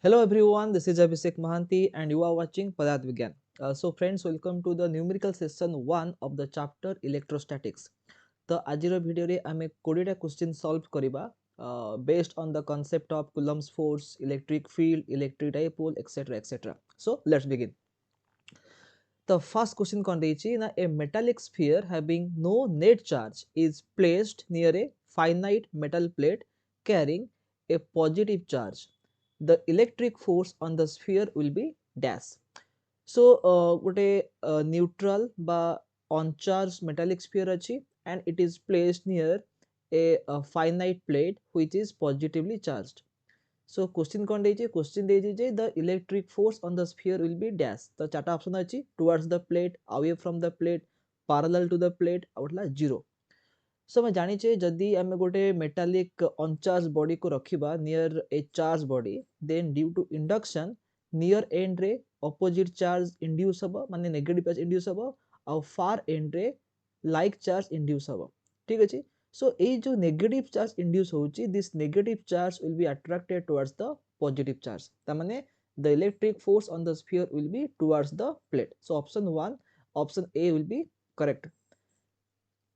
Hello everyone, this is Abhishek Mahanti and you are watching Padat Vigyan. So friends, welcome to the numerical session 1 of the chapter electrostatics. तो आजिर video रे आमे 20टा question solve करिबा based on the concept of Coulomb's force, electric field, electric dipole, etc. etc. So let's begin. The first question kon deyichi na a metallic sphere having no net charge is placed near a finite metal plate carrying a positive charge. The electric force on the sphere will be dash. So gote neutral ba uncharged metallic sphere achi and it is placed near a finite plate which is positively charged. So question kon deyichi question deyichi je the electric force on the sphere will be dash. तो चार्टा option अछि towards the plate, away from the plate, parallel to the plate आउटला 0. So मैं जानिचे जदि आमे गोटे metallic uncharged body को रखिबा near a charge body then due to induction near end रे ऑपोजिट चार्ज इंड्यूस हबो माने नेगेटिव चार्ज इंड्यूस हबो और फार एंड रे लाइक चार्ज इंड्यूस हबो ठीक अछि सो ए जो नेगेटिव चार्ज इंड्यूस होउची this negative charge will be attracted towards the positive charge ता माने the electric force on the sphere will be towards the plate so option 1 option A will be correct.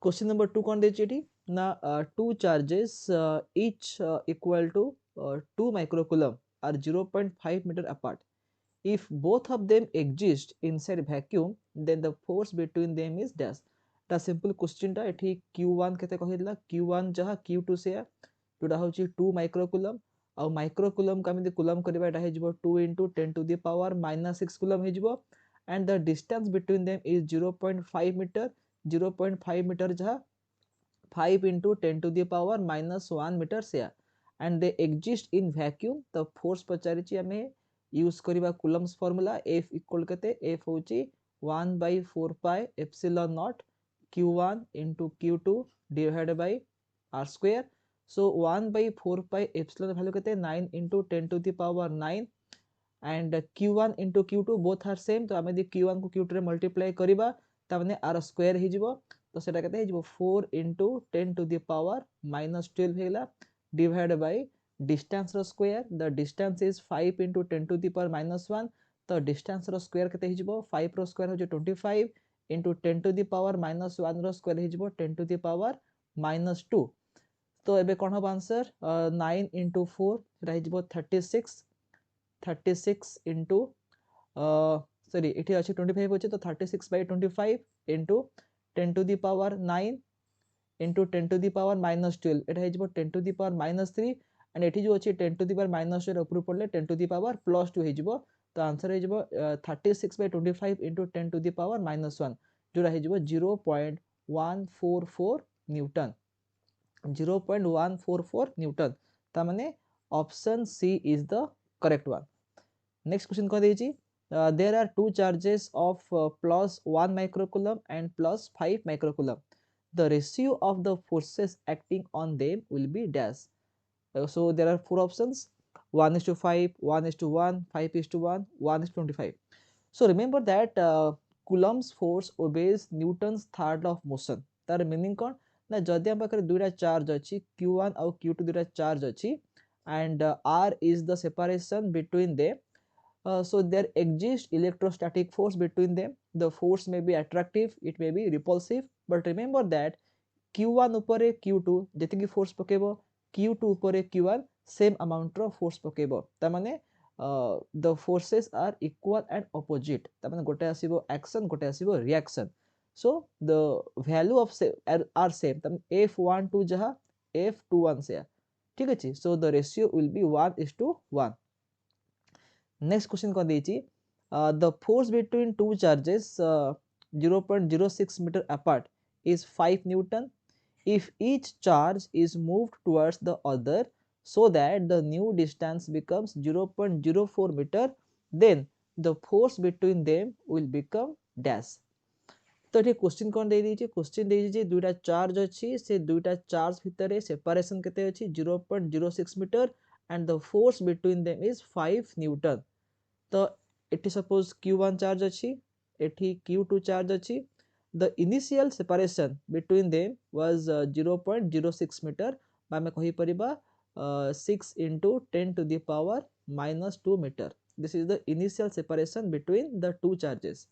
Question number 2 kon deyichi eti na two charges each equal to 2 microcoulomb are 0.5 meter apart. If both of them exist inside vacuum then the force between them is dash. ता simple question टा एठी q1 केते कहितला q1 जहा q2 से जोटा होची 2 microcoulomb और microcoulomb का मिते coulomb करबा एटा हे जिवो 2 into 10 to the power -6 coulomb हे जिवो and the distance between them is 0.5 meter 0.5 meter जहा 5 into 10 to the power -1 meter से and they exist in vacuum the force पचारिची हमें यूज करिबा Coulomb's formula F equal केते F होची 1 by 4 pi epsilon naught q1 into q2 divided by r square so 1 by 4 pi epsilon value केते 9 into 10 to the power 9 and q1 into q2 both are same तो आमे दे q1 को q2 रे multiply करिबा ता माने r square हे जिवो तो सेटा केते हे जिवो 4 into 10 to the power -12 हेला divided by distance रो square the distance is 5 into 10 to the power -1 तो distance रो स्क्वायर केते हे जिवो 5 रो स्क्वायर हो जे 25 into 10 to the power -1 रो स्क्वायर हे जिवो 10 to the power -2 तो एबे कोन हो आंसर 9 into 4 सेटा हे जिवो 36 into सॉरी इठी अछि 25 होचे तो 36 by 25 into 10 to the power 9 into 10 to the power -12 एटा हे जिवो 10 to the power -3 एंड एठी जो अछि 10 to the power -12 ऊपर पड़ले 10 to the power +2 हे जिवो तो आंसर हे जिवो 36 by 25 into 10 to the power -1 जोरा हे जिवो 0.144 न्यूटन 0.144 न्यूटन ता माने option C is the correct one. Next question कह देछि there are two charges of plus 1 microcoulomb and plus 5 microcoulomb. The ratio of the forces acting on them will be dash. So there are four options 1:5, 1:1, 5:1, 1:25. So remember that Coulomb's force obeys Newton's third law of motion. तार meaning कौन ना जदि हम पाखरे दुईटा charge अछि q1 और q2 दुईटा चार्ज अछि and r is the separation between them. So there exists electrostatic force between them. The force may be attractive, it may be repulsive, but remember that q1 upare q2 जेतिकी force पकेबो q2 upare q1 same amount row force पकेबो ता माने the forces are equal and opposite ता माने गोटे आसीबो action गोटे आसीबो reaction so the value of are same ता f12 जहा f21 से ठीक अछि so the ratio will be 1:1. Next question कौन देछि the force between two charges 0.06 meter apart is 5 newton if each charge is moved towards the other so that the new distance becomes 0.04 meter then the force between them will become dash. तो ये question कौन दे दीजिए question दे दीजिए दुईटा charge अच्छी से दुईटा charge भितर सेपरेशन केते अछि 0.06 metre and the force between them is 5 newton. तो एठी सपोज q1 चार्ज अछि एठी q2 चार्ज अछि the initial separation between them was 0.06 meter बा में कहि परिबा 6 into 10 to the power minus 2 meter. This is the initial separation between the two charges.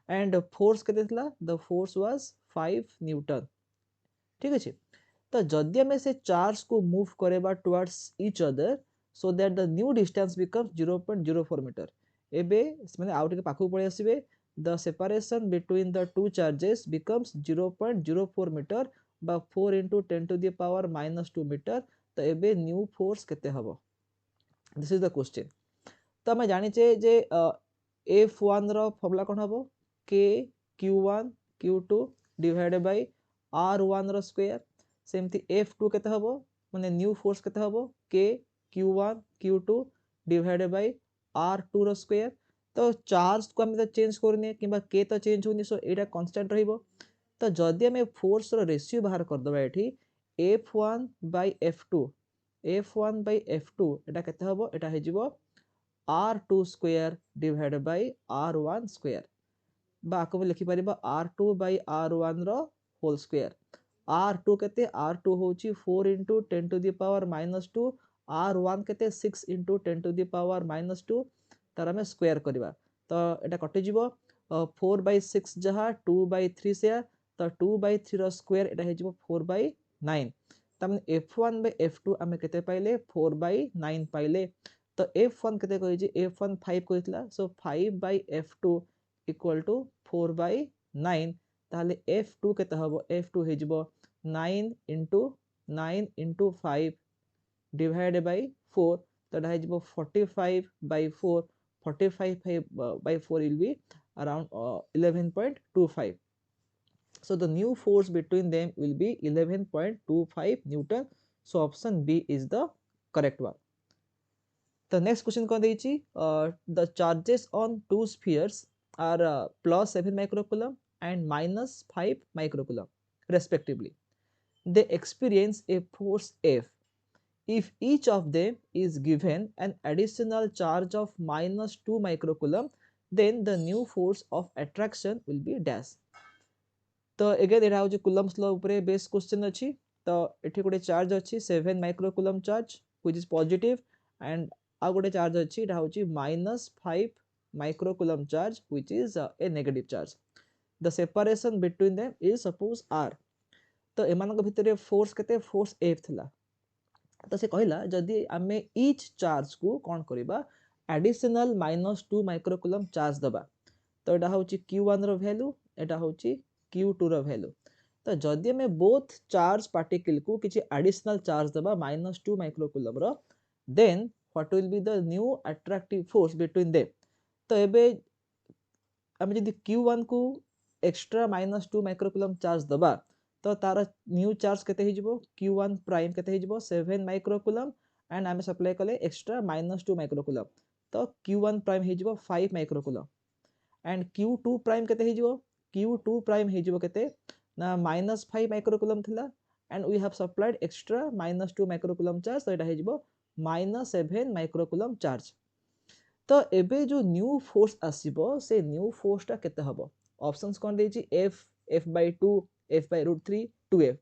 And force केते थिला? The force was 5 Newton. ठीक अछि. तो जदि आम से चार्ज को मूव करेबा towards each other so that the new distance becomes 0.04 metre. एबे माने आउ टिके पाखु पळे आसीबे. The separation between the two charges becomes 0.04 metre बा 4 into 10 to the power minus 2 metre. तो एबे न्यू फोर्स केते हबो? This is the question. तो आम जानिचे जे F1 रो फॉर्मूला कोन हबो? K Q1 Q2 divided by R1 रो स्क्वायर. सेमती F2 केते हबो? माने न्यू फोर्स केते हबो? K Q1 Q2 divided by R2 रो स्क्वायर. तो चार्ज को हम तो चेंज करने किबा K तो चेंज होनी, सो एटा कांस्टेंट रहइबो. तो जदि हम फोर्स रो रेशियो बाहर कर दबा एठी F1 बाय F2 F2 एटा केते हबो? एटा हे जिवो R2 square divided by R1 square. बा आको लिखि परिबा R2 बाय R1 रो होल स्क्वायर. R2 केते? R2 होची 4 into 10 to the power minus 2. R1 केते? 6 into 10 to the power minus 2. तार हमें स्क्वायर करिबा. तो एटा कटि जिवो 4 by 6 जहा 2 by 3 से. तो 2 by 3 रो स्क्वायर एटा हे जिवो 4 by 9. तमने F1 by F2 हमें केते पाइले? 4 by 9 पाइले. तो F1 केते कहि जे F1 5 कहितला. So 5 by F2 equal to 4 by 9. ताले F2 केते हबो? F2 हे जिवो 9 into 5 divided by 4. तो एटा हे जिवो 45 by 4. 45 by 4 will be around 11.25. So the new force between them will be 11.25 Newton. So option B is the correct one. The next question कौन देइछि? The charges on two spheres are plus 7 microcoulomb and minus 5 microcoulomb respectively. They experience a force F. If each of them is given an additional charge of minus 2 microcoulomb, then the new force of attraction will be dash. तो again एटा होची Coulomb's law ऊपर base question अछि. तो एठी गोटे charge अछि 7 microcoulomb charge which is positive and आ गोटे चार्ज अछि एटा होची -5 microcoulomb charge which is a negative charge. The separation between them is suppose r. तो एमानक भितरे फोर्स केते? फोर्स F थिला. तो से कहला जदि आमे ईच चार्ज को कोन करिबा एडिशनल -2 माइक्रोकूलम्ब चार्ज दबा. तो एटा होची Q1 रो वैल्यू, एटा होची Q2 रो वैल्यू. तो जदि हमें बोथ चार्ज पार्टिकल को किछि एडिशनल चार्ज दबा -2 माइक्रोकूलम्ब रो, then what will be the new attractive force between them. तो एबे हमें जदि Q1 को एक्स्ट्रा -2 माइक्रोकूलम्ब चार्ज दबा तो तार न्यू चार्ज केते हे जिवो? Q1 प्राइम केते हे जिवो? 7 माइक्रोकूलम्ब एंड आमे सप्लाई कले एक्स्ट्रा -2 माइक्रोकूलम्ब. तो Q1 प्राइम हे जिवो 5 माइक्रोकूलम्ब एंड Q2 प्राइम केते हे जिवो? Q2 प्राइम हे जिवो केते ना -5 माइक्रोकूलम्ब थिला and we have supplied extra -2 microcoulomb charge. तो एटा हे जिवो -7 माइक्रोकूलम्ब चार्ज. तो एबे जो न्यू फोर्स आसीबो से न्यू फोर्स टा केते हबो? ऑप्शंस कोन देछि? F/2 F/√3 2F.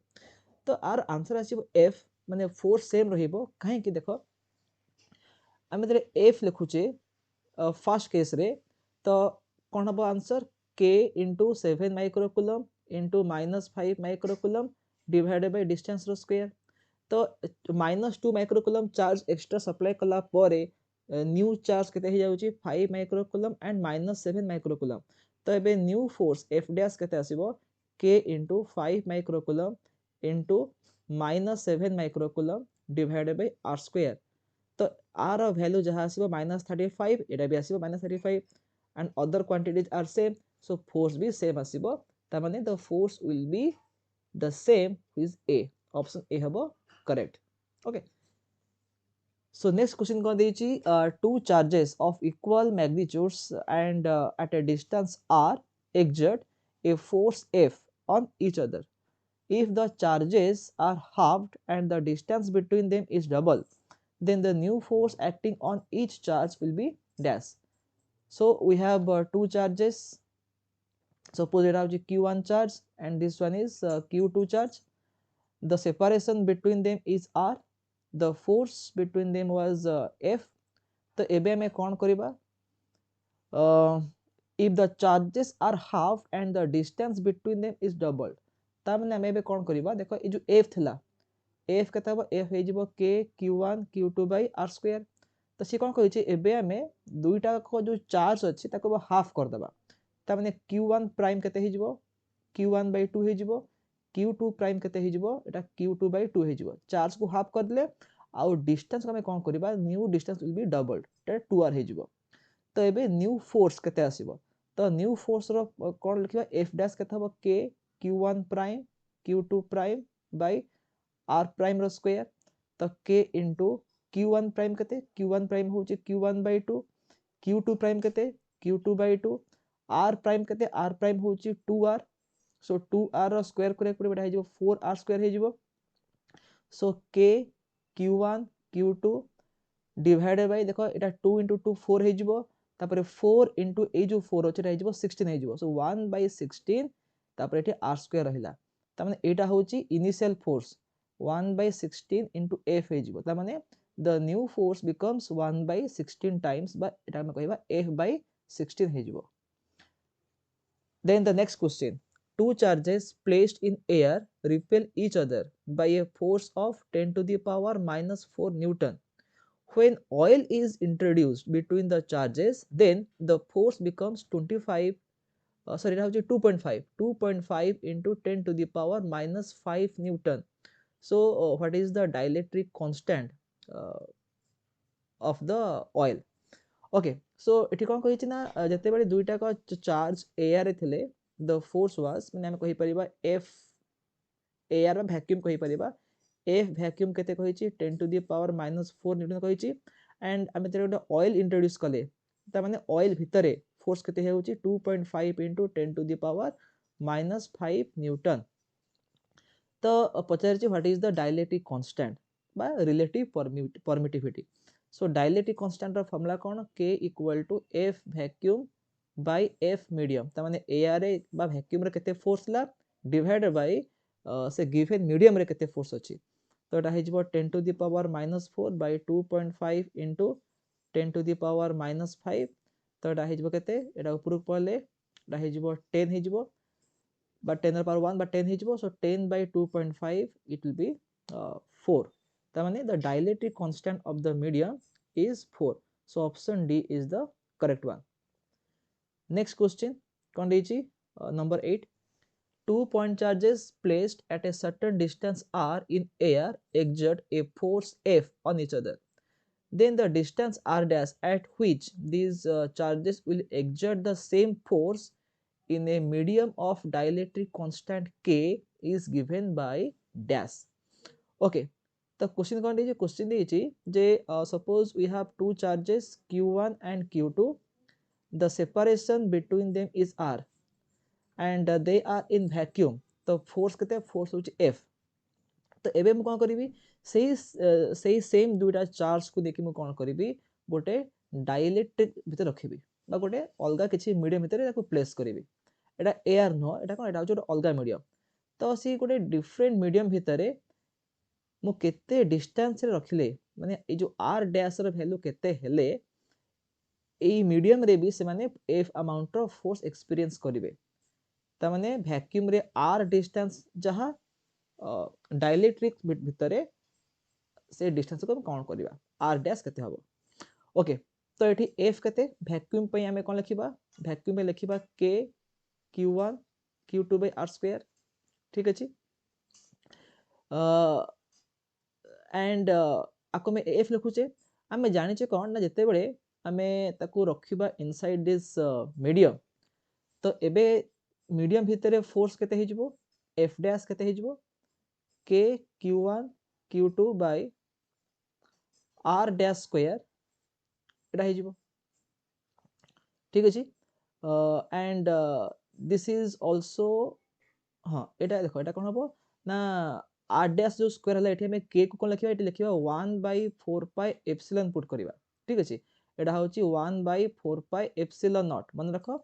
तो आर आंसर आसीबो F. माने फोर्स सेम रहिबो. काहे कि देखो आमे तरे F लिखुचे फर्स्ट केस रे. तो कोन हबो answer? K into 7 microcoulomb into -5 microcoulomb divided by distance रो स्क्वायर. तो -2 माइक्रोकूलम्ब चार्ज एक्स्ट्रा सप्लाई कला परे न्यू चार्ज केते हे जाउची 5 माइक्रोकूलम्ब एंड -7 माइक्रोकूलम्ब. तो एबे न्यू फोर्स F डैश केते आसीबो? K into 5 microcoulomb into -7 microcoulomb divided by r square. तो r रो वैल्यू जहा आसीबो -35, एटा भी आसीबो -35 and other quantities are same. So force भी सेम आसीबो. ता माने the force will be the same is A. Option A हबो correct. Okay. So next question कौन देछि? Two charges of equal magnitudes and at a distance r exert a force F on each other. If the charges are halved and the distance between them is double, then the new force acting on each charge will be dash. So we have two charges. Suppose it has Q1 charge and this one is Q2 charge. The separation between them is r. the force between them was F. तो एबे हमें कौन करिबा if the charges are half and the distance between them is doubled ता माने हमें एबे कौन करिबा देखो ए जो F थिला F केते हबो F हे जिवो K Q1 Q2 by R square तो सी कौन कहिछि एबे हमें दुईटा को जो चार्ज अछि ताको हाफ कर दबा ता माने Q1 प्राइम केते हे जिवो Q1 by 2 हे जिवो Q2 प्राइम केते हे जिवो एटा Q2 by 2 हे जिवो चार्ज को हाफ कर देले आउ डिस्टेंस को हमें कौन करिबा new distance will be doubled Etah 2r हे जिवो तो एबे न्यू फोर्स केते आसीबो तो न्यू फोर्स रो कोन लिखिबा F डैश केते हबो K Q1 prime Q2 prime by R prime रो स्क्वायर तो K into Q1 प्राइम केते Q1 प्राइम होची Q1 by 2 Q2 प्राइम केते Q2 by 2 R प्राइम केते R प्राइम होची 2R सो 2R रो स्क्वायर करे करे बेटा हे जो 4R स्क्वायर हे जिवो सो K Q1 Q2 divided bye देखो एटा 2 into 2 4 हे जिवो तापरे 4 into ए जो 4 अछि हे जिवो 16 हे जिवो सो 1 by 16 तापरे एठी R स्क्वायर रहिला ता माने एटा होची initial force 1 by 16 into F हे जिवो ता माने the new force becomes 1 by 16 times बा एटा हम कहिबा F by 16 हे जिवो then the next question two charges placed in air repel each other by a force of 10 to the power minus 4 newton when oil is introduced between the charges then the force becomes 25 sorry it has 2.5 into 10 to the power minus 5 newton so what is the dielectric constant of the oil okay so एठी कोन कहिछि ना जते बेले दुईटा को charge air रे थिले the force was माने हम कहि परिबा F एयर में वैक्यूम कहि परिबा F वैक्यूम केते कहिछि 10 to the power minus 4 newton कहिछि एंड आमे तेरे गोटे ऑयल इंट्रोड्यूस कले ता माने ऑयल भितरे फोर्स केते हेउछि 2.5 into 10 to the power minus 5 newton तो पचारछि what is the dielectric constant बा relative permittivity so dielectric constant रो फार्मूला कोन K equal to F vacuum by F medium ता माने एयर रे बा वैक्यूम रे केते फोर्स ला डिवाइडेड बाय से गिवन मीडियम रे केते फोर्स अछि तो एटा हे जिवो 10 to the power minus 4 by 2.5 into 10 to the power minus 5 तो एटा हे जिवो केते एटा ऊपर पले एटा हे जिवो 10 हे जिवो but 10 power 1 but 10 हे जिवो so 10 by 2.5 it will be 4 ता माने the dielectric constant of the medium is 4 so option D is the correct one next question कोन देछि number 8 two point charges placed at a certain distance r in air exert a force F on each other then the distance r dash at which these charges will exert the same force in a medium of dielectric constant K is given by dash okay the question कोन देछि question देछि जे suppose we have two charges q1 and q2 the separation between them is r and they are in vacuum तो force केते force होची F तो एबे मु कोन करिवि सेही सेम दुइटा चार्ज को देखि मु कोन करिवि गोटे डाइलेक्ट्रिक भितर रखिबि बा गोटे अलगा किछि मीडियम भितर ताको प्लेस करिवि एटा एयर न एटा कोन एटा होची अलगा मीडियम तो सी गोटे डिफरेंट मीडियम भितरे मु केते डिस्टेंस रे रखिले माने ए जो r डैश रो वैल्यू केते हेले ए मीडियम रे भी से माने F अमाउंट रो फोर्स एक्सपीरियंस करिवे ता माने वैक्यूम रे r डिस्टेंस जहा डाइलेक्ट्रिक भितरे से डिस्टेंस को हम काउंट करबा r डैश केते हबो ओके तो एठी F केते वैक्यूम पे हमें कोन लिखिबा वैक्यूम में लिखिबा K Q1 Q2 by r square ठीक अछि एंड आको में F लिखुचे हमें जानि छे कोन ना जते बेले हमें ताको रखिबा इनसाइड दिस मीडियम तो एबे मीडियम भितरे फोर्स केते हे जिवो F डैश केते हे जिवो K Q1 Q2 by R dash square एटा हे जिवो ठीक अछि एंड दिस इज आल्सो हां एटा देखो एटा कोन हबो ना R डैश जो स्क्वायर हला एठी हमें K को कोन लिखिबा एठी लिखिबा 1 by 4 pi एप्सिलॉन पुट करिबा ठीक अछि एटा होची 1 by 4 pi एप्सिलॉन नॉट मन रखो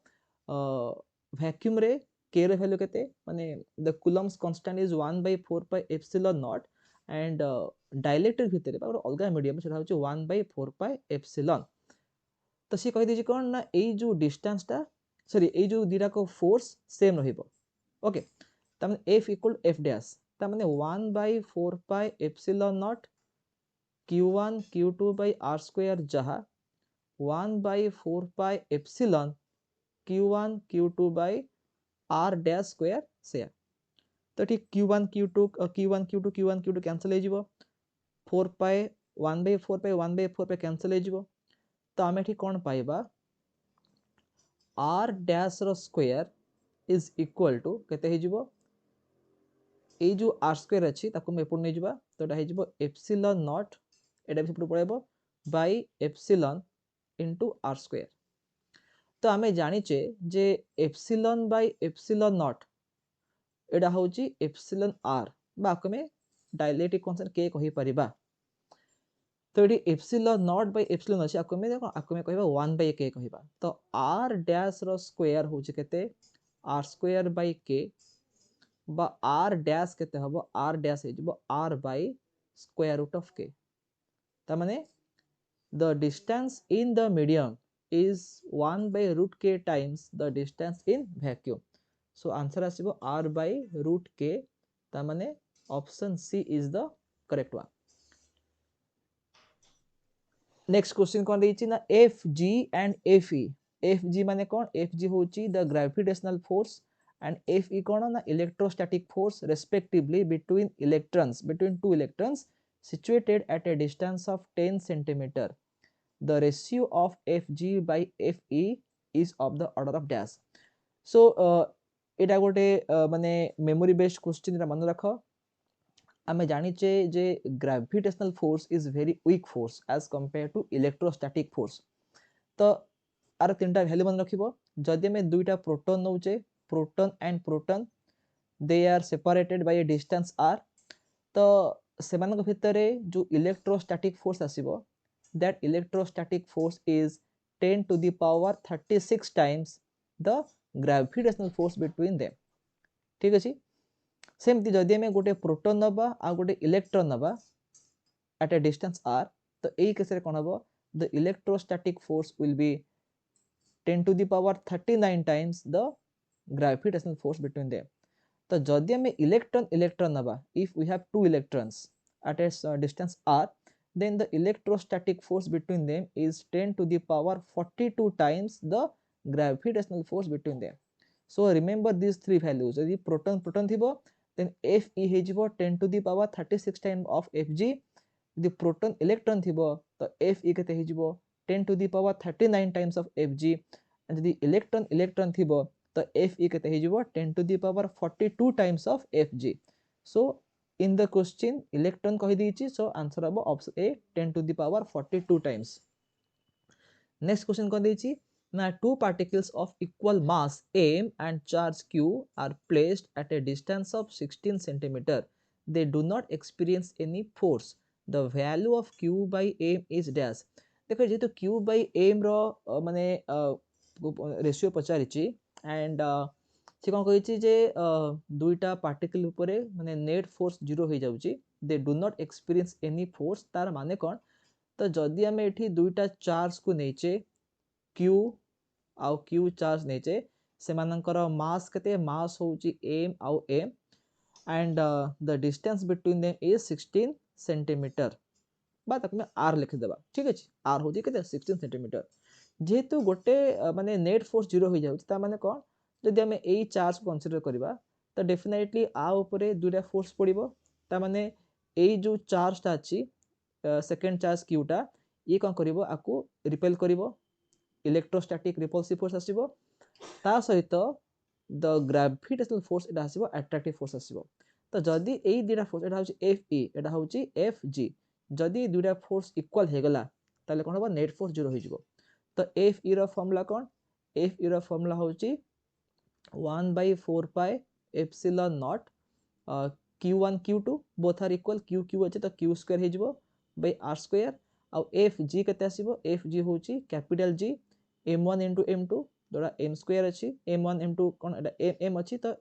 वैक्यूम रे K रे वैल्यू केते माने the Coulomb's constant is 1 by 4 pi epsilon naught and dielectric भितर बा अलग मीडियम सेटा होची 1/4 पाई एप्सिलॉन। तो सी कहि दिछि कोन ना एई जो डिस्टेंस टा सॉरी एई जो दिरा को फोर्स सेम रहिबो। ओके त माने F इक्वल F डैश त माने 1/4 pi epsilon not Q1 Q2 by R square जहा 1/4 pi epsilon Q1 Q2 by R dash square से तो ठीक Q1 Q2 Q1 Q2 Q1 Q2 cancel हो जिवो 4 पाई 1/4 पाई 1/4 पे कैंसिल हो जिवो तो आमे ठीक कोन पाइबा R डैश रो स्क्वायर इज इक्वल टू केते हे जिवो ए जो R स्क्वायर अछि ताको हम एपुर नै जिबा तो एटा हे जिवो एप्सिलॉन नॉट एटा भी एपुर पळेबो by epsilon into R square. तो आमे जानिचे जे एप्सिलॉन बाय एप्सिलॉन नॉट एटा होची एप्सिलॉन R बा आकमे डाइलेक्ट्रिक कांस्टेंट k कहि परिबा। तो eighty epsilon not by epsilon अछि आकमे देखो आकमे कहबा 1 बाय k कहबा तो R डैश रो स्क्वायर होची केते R स्क्वायर बाय k बा R डैश केते हबो R डैश हे जिवो R by square root of k त माने the distance in the medium is 1 by root k times the distance in vacuum. So answer आसीबो R by root k ता माने option C is the correct one. Next question कोन देछि ना FG and FE. FG माने कोन FG होची the gravitational force and FE कोन ना electrostatic force respectively between electrons between two electrons situated at a distance of 10 centimeter. The ratio of Fg by Fe is of the order of dash. So एटा गोटे माने memory based question रा मन रख आमे जानिचे जे gravitational force is very weak force as compare to electrostatic force. तो आर तीनटा वैल्यू मन रखिबो जदि हमें दुईटा प्रोटॉन नउचे proton and proton they are separated by a distance r तो सेमानक भितरे जो इलेक्ट्रोस्टैटिक फोर्स आसीबो that electrostatic force is 10 to the power 36 times the gravitational force between them। ठीक अछि सेमती जदि हमें गोटे प्रोटॉन नबा आ गोटे इलेक्ट्रॉन नबा at a distance r तो एई केस रे कोन हबो the electrostatic force will be 10 to the power 39 times the gravitational force between them। तो जदि हमें इलेक्ट्रॉन इलेक्ट्रॉन नबा if we have two electrons at a distance r then the electrostatic force between them is 10 to the power 42 times the gravitational force between them। So remember these three values यदि proton proton थिबो then Fe हे जिवो 10 to the power 36 times of Fg यदि proton electron थिबो तो Fe केते हे जिवो 10 to the power 39 times of Fg and यदि electron electron थिबो तो Fe केते हे जिवो 10 to the power 42 times of Fg। So in the question electron कहि दिछि so answer हबो option A 10 to the power 42 times। next question कोन दिछि ना two particles of equal mass m and charge q are placed at a distance of 16 centimeter they do not experience any force the value of q by m is dash। देखो जेतु q by m रो माने ratio पचारिछि and से कोन कहिछि जे दुईटा particle ऊपर माने net force 0 हो जाउछि they do not experience any force तार माने कोन तो जदि हमें एठी दुईटा चार्ज को नेचे q आउ q चार्ज नेचे से मानकर मास केते मास होउछि m आउ m and the distance between them is 16 centimetre बा तक में r लिख देबा। ठीक अछि r होछि केते 16 सेंटीमीटर जेहेतु गोटे माने नेट फोर्स 0 हो जाउछि ता माने कोन जदि हमें एई चार्ज को कंसीडर करबा तो डेफिनेटली आ ऊपर दुईटा फोर्स पड़िबो ता माने एई जो चार्ज ता अछि सेकंड चार्ज q टा ये कोन करिवो आकु रिपेल करिवो इलेक्ट्रोस्टैटिक रिपल्सिव फोर्स आसीबो ता सहित the gravitational force Etah आसीबो attractive force आसीबो। तो जदि एई दुईटा फोर्स एटा होछि fe एटा होछि fg जदि दुईटा फोर्स इक्वल हे गला ताले कोन होबो नेट फोर्स 0 हो जिवो। तो fe रो फार्मूला कोन fe रो फार्मूला होछि 1/4 pi epsilon naught q1 q2 both are equal q q अछि तो q स्क्वायर हे जिवो by r स्क्वायर आ fg केते आसीबो fg होछि capital G m1 into m2 दोरा m स्क्वायर अछि m1 m2 कोन एटा m अछि तो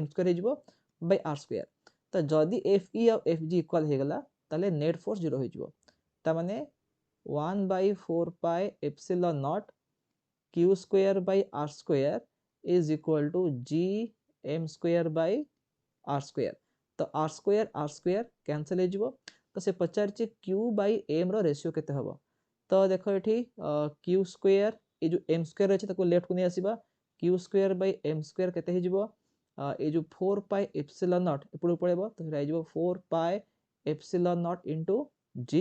m स्क्वायर हे जिवो by r स्क्वायर। तो जदि fe और fg इक्वल हे गला ताले नेट फोर्स 0 हो जिवो ता माने 1/4 pi epsilon naught q square by r square is equal to g m square by r square तो r स्क्वायर कैंसिल हो जिवो तो से पचारची q बाय m रो रेशियो केते हबो तो देखो एठी q स्क्वायर ए जो m स्क्वायर अछि ताको लेफ्ट को नै आसीबा q square bye m square केते हो जिवो ए जो 4 पाई एप्सिलॉन नॉट एपडू पळेबो तो राइ जिवो 4 pi epsilon naught into g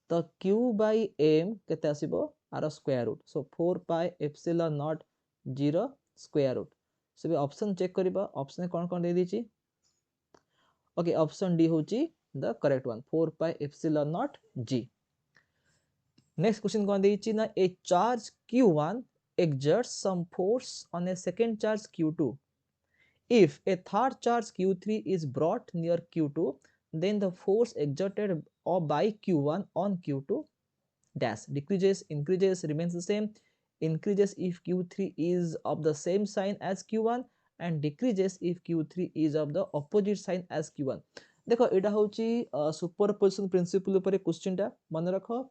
तो q बाय m केते आसीबो r square root so 4 pi epsilon naught 0 square root so भी ऑप्शन चेक करबा ऑप्शन कोन कोन दे दीची ओके ऑप्शन डी होची the correct one 4 pi epsilon naught g next question कोन देची ना a charge q1 exerts some force on a second charge q2 if a third charge q3 is brought near q2 then the force exerted by q1 on q2 dash decreases increases remains the same increases if q3 is of the same sign as q1 and decreases if q3 is of the opposite sign as q1 देखो एटा होची superposition principle ऊपर question टा मन रखो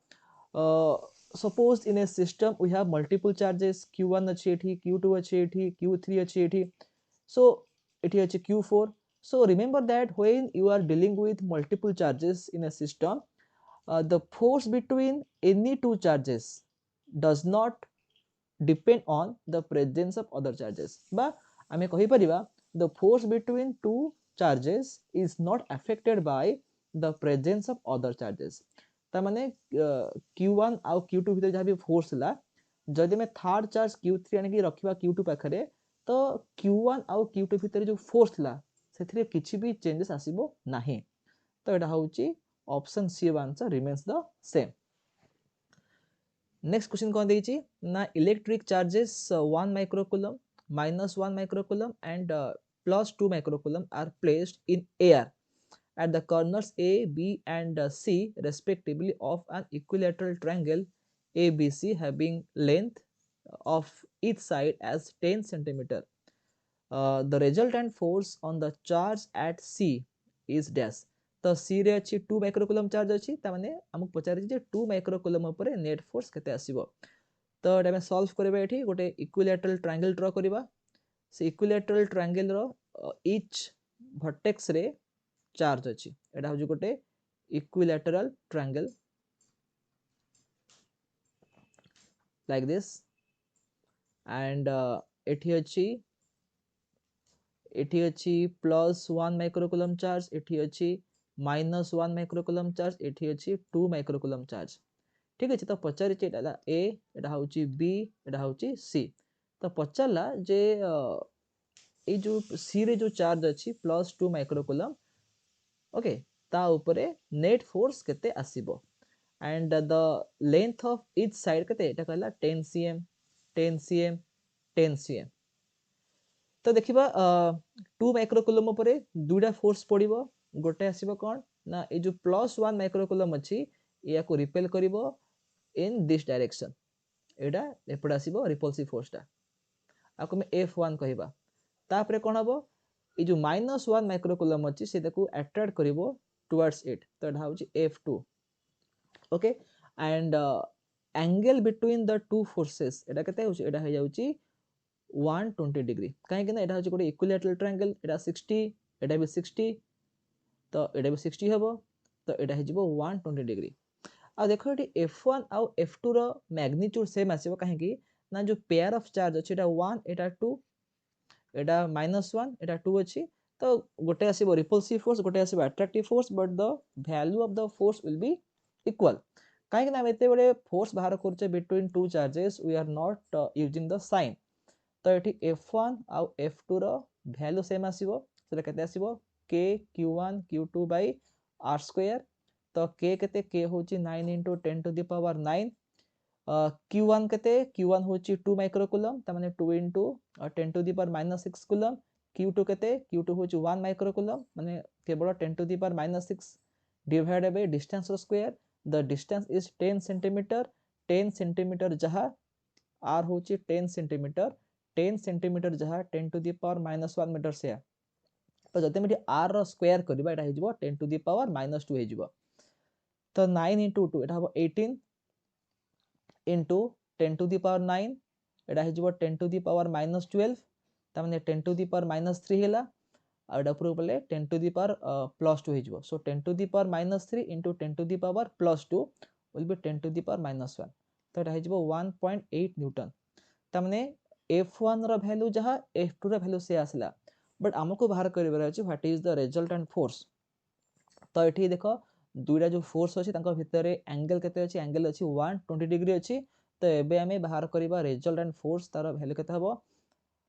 suppose in a system we have multiple charges q1 अछि एठी q2 अछि एठी q3 अछि एठी so एठी अछि q4 so remember that when you are dealing with multiple charges in a system the force between any two charges does not depend on the presence of other charges बा आमे कहि परिबा the force between two charges is not affected by the presence of other charges ता माने q1 आउ q2 भितर जहा भी force ला जदि में थर्ड चार्ज q3 आने की रखिबा q2 पाखरे तो q1 आउ q2 भितर जो फोर्स ला सेथिरे किछि भी चेंजेस आसीबो नाही तो एटा होची option C answer remains the same next question कोन देछि ना electric charges 1 microcoulomb -1 microcoulomb and +2 microcoulomb are placed in air at the corners A, B and C respectively of an equilateral triangle ABC having length of each side as 10 centimeter. The resultant force on the charge at C is dash. तो C रे अछि 2 microcoulomb charge अछि त माने हमक पचारि जे 2 microcoulomb ऊपर net force केते आसीबो तो एटा में सॉल्व करबा एठी गोटे इक्विलैटरल ट्रायंगल ड्रा करबा से इक्विलैटरल ट्रायंगल रो ईच वर्टेक्स रे चार्ज अछि एटा हो गोटे equilateral triangle like this and एठी अछि +1 माइक्रोकूलम चार्ज एठी अछि -1 माइक्रोकूलम चार्ज एठी अछि 2 माइक्रोकूलम चार्ज ठीक अछि तो पचारि चे एटा ए एटा होची बी एटा होची सी तो पचारला जे ए जो सी रे जो चार्ज अछि +2 माइक्रोकूलम ओके ता ऊपरे नेट फोर्स केते आसीबो and the length of each side केते एटा कहला 10 cm 10 cm 10 cm तो देखिबा 2 माइक्रोकूलम ऊपरे दुटा फोर्स पडिबो गोटे आसीबो कोन ना ए जो +1 माइक्रोकूलम अछि या को repel करिवो in this direction Etah एपड आसीबो repulsive force टा आको में F1 कहिबा तापरे कोन हबो ए जो -1 माइक्रोकूलम अछि से देखु अट्रैक्ट करिवो टुवर्ड्स इट तो एटा होची F2 okay and angle between the two forces एटा केते होची एटा हे जाउची 120 डिग्री काहे कि ना एटा होची गोटे इक्विलैटरल ट्रायंगल एटा 60 एटा भी 60 तो एटा भी 60 हबो तो एटा हे जिवो 120 डिग्री आ देखो एटी F1 आउ F2 रो मैग्नीट्यूड सेम आसीबो काहे कि ना जो पेयर ऑफ चार्ज अछि एटा 1 एटा 2 एटा -1 एटा 2 अछि तो गोटे आसीबो रिपल्सिव फोर्स गोटे आसीबो attractive force but the value of the force will be equal काहे कि ना एते बडे फोर्स बाहर करचे between two charges we are not using the sign तो एठी F1 आउ F2 रो वैल्यू सेम आसीबो सेटा केते आसीबो k q1 q2 by r square तो k केते k होची 9 into 10 to the power 9 q1 केते q1 होची 2 माइक्रोकूलम त माने 2 into 10 to the power -6 coulomb q2 केते q2 होची 1 माइक्रोकूलम माने केवल 10 to the power -6 divided by distance square the distance is 10 centimetre 10 centimetre जहा r होची 10 सेंटीमीटर 10 सेंटीमीटर जहा 10 to the power -1 मीटर से तो जदि हम आर रो स्क्वायर करबा एटा हेजिबो 10 टू द पावर -2 हेजिबो। तो 9 into 2 एटा हबो 18 into 10 to the power 9 Etah हेजिबो 10 to the power -12 ता माने 10 to the power -3 हैला आ एटा ऊपर बोले 10 to the power +2 हेजिबो। So 10 to the power -3 into 10 to the power +2 will be 10 to the power -1 तो एटा हेजिबो 1.8 newton. ता माने F1 रो वैल्यू जहा F2 रो वैल्यू से आसला बट हमको बाहर करिबार अछि what is the resultant force. तो एठी देखो दुईटा जो फोर्स अछि तांको भितरे एंगल केते अछि एंगल अछि 120 डिग्री अछि। तो एबे हमें बाहर करिबा रिजल्टेंट फोर्स तार वैल्यू केते हबो